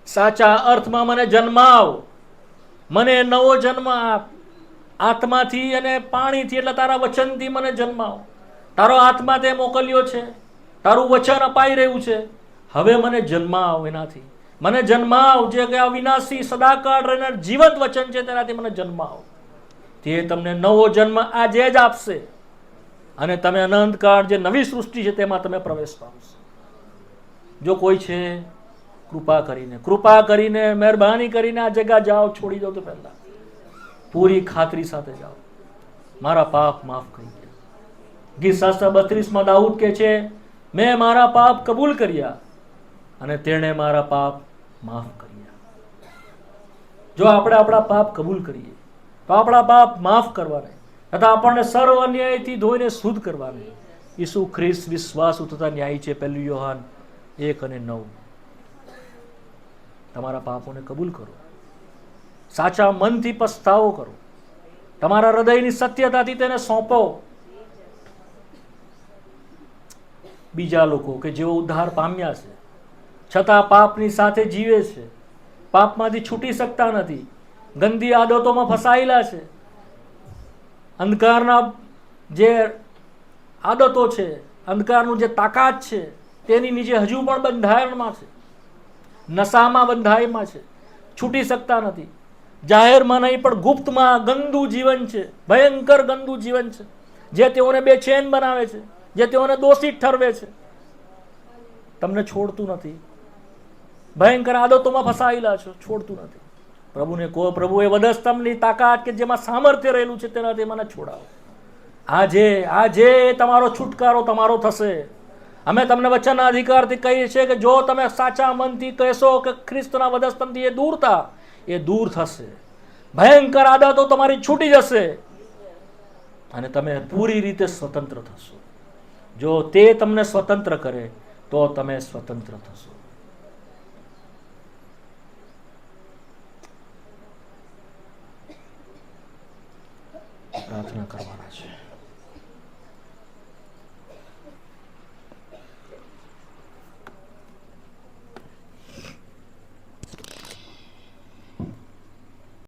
સાચા અર્થમાં મને જન્માવ, મને નવો જન્મ આપ. આત્માથી અને પાણીથી એટલે તારા વચનથી મને જન્માવ. તારો આત્મા તે મોકલ્યો છે, તારું વચન અપાઈ રહ્યું છે. હવે મને જન્માવ એનાથી. મને જન્માવ જે કે અવિનાશી સદાકાળ રહેનાર જીવંત વચન છે તેનાથી મને જન્માવ. તે તમને નવો જન્મ આજે જ આપશે અને તમે અનંતકાળ જે નવી સૃષ્ટિ છે તેમાં તમે પ્રવેશ પામશો. જો કોઈ છે, કૃપા કરીને મહેરબાની કરીને આ જગ્યા જાઓ, છોડી દો તો પહેલા પૂરી ખાતરી સાથે જાઓ. મારા પાપ માફ કરી ગયા. ગીત શાસ્ત્ર 32 દાઉદ કહે છે, મેં મારા પાપ કબૂલ કર્યા અને તેણે મારા પાપ માફ કર્યા. જો આપણે આપણા પાપ કબૂલ કરીએ તો આપણા પાપ માફ કરવાને તથા આપણને સર્વ અન્યાયથી ધોઈને શુદ્ધ કરવાને ઈસુ ખ્રિસ્ત વિશ્વાસુ તથા ન્યાયી છે. 1 યોહાન 1 અને 9. તમારા પાપોને કબૂલ કરો. સાચા મનથી પસ્તાવો કરો. તમારા હૃદયની સત્યતાથી તેને સોંપો. બીજા લોકો કે જેઓ ઉદ્ધાર પામ્યા છે છતાં પાપની સાથે જીવે છે, પાપમાંથી છૂટી શકતા નથી, ગંદી આદતોમાં ફસાયેલા છે, અંધકારના જે આદતો છે, અંધકારનું જે તાકાત છે તેની નીચે હજુ પણ બંધારણમાં છે, નશામાં બંધાયમાં છે, છૂટી શકતા નથી. જાહેરમાં નહીં પણ ગુપ્તમાં ગંદુ જીવન છે, ભયંકર ગંદુ જીવન છે, જે તેઓને બેચેન બનાવે છે, જે તેઓને દોષિત ઠરવે છે. તમને છોડતું નથી. ભયંકર આદતોમાં ફસાયેલા છો, છોડતું નથી. પ્રભુને કહો, પ્રભુ એ વધસ્તંભની તાકાત કે જેમાં સામર્થ્ય રહેલું છે તેનાથી મને છોડાવો. આજે તમારો છુટકારો તમારો થશે. અમે તમને વચનના અધિકારથી કહીએ છીએ કે જો તમે સાચા મનથી કહેશો કે ખ્રિસ્તના વધસ્તંભથી એ દૂર થા, એ દૂર થશે. ભયંકર આદતો તમારી છૂટી જશે અને તમે પૂરી રીતે સ્વતંત્ર થશો. જો તે તમને સ્વતંત્ર કરે તો તમે સ્વતંત્ર થશો. પ્રાર્થના કરવાના છે.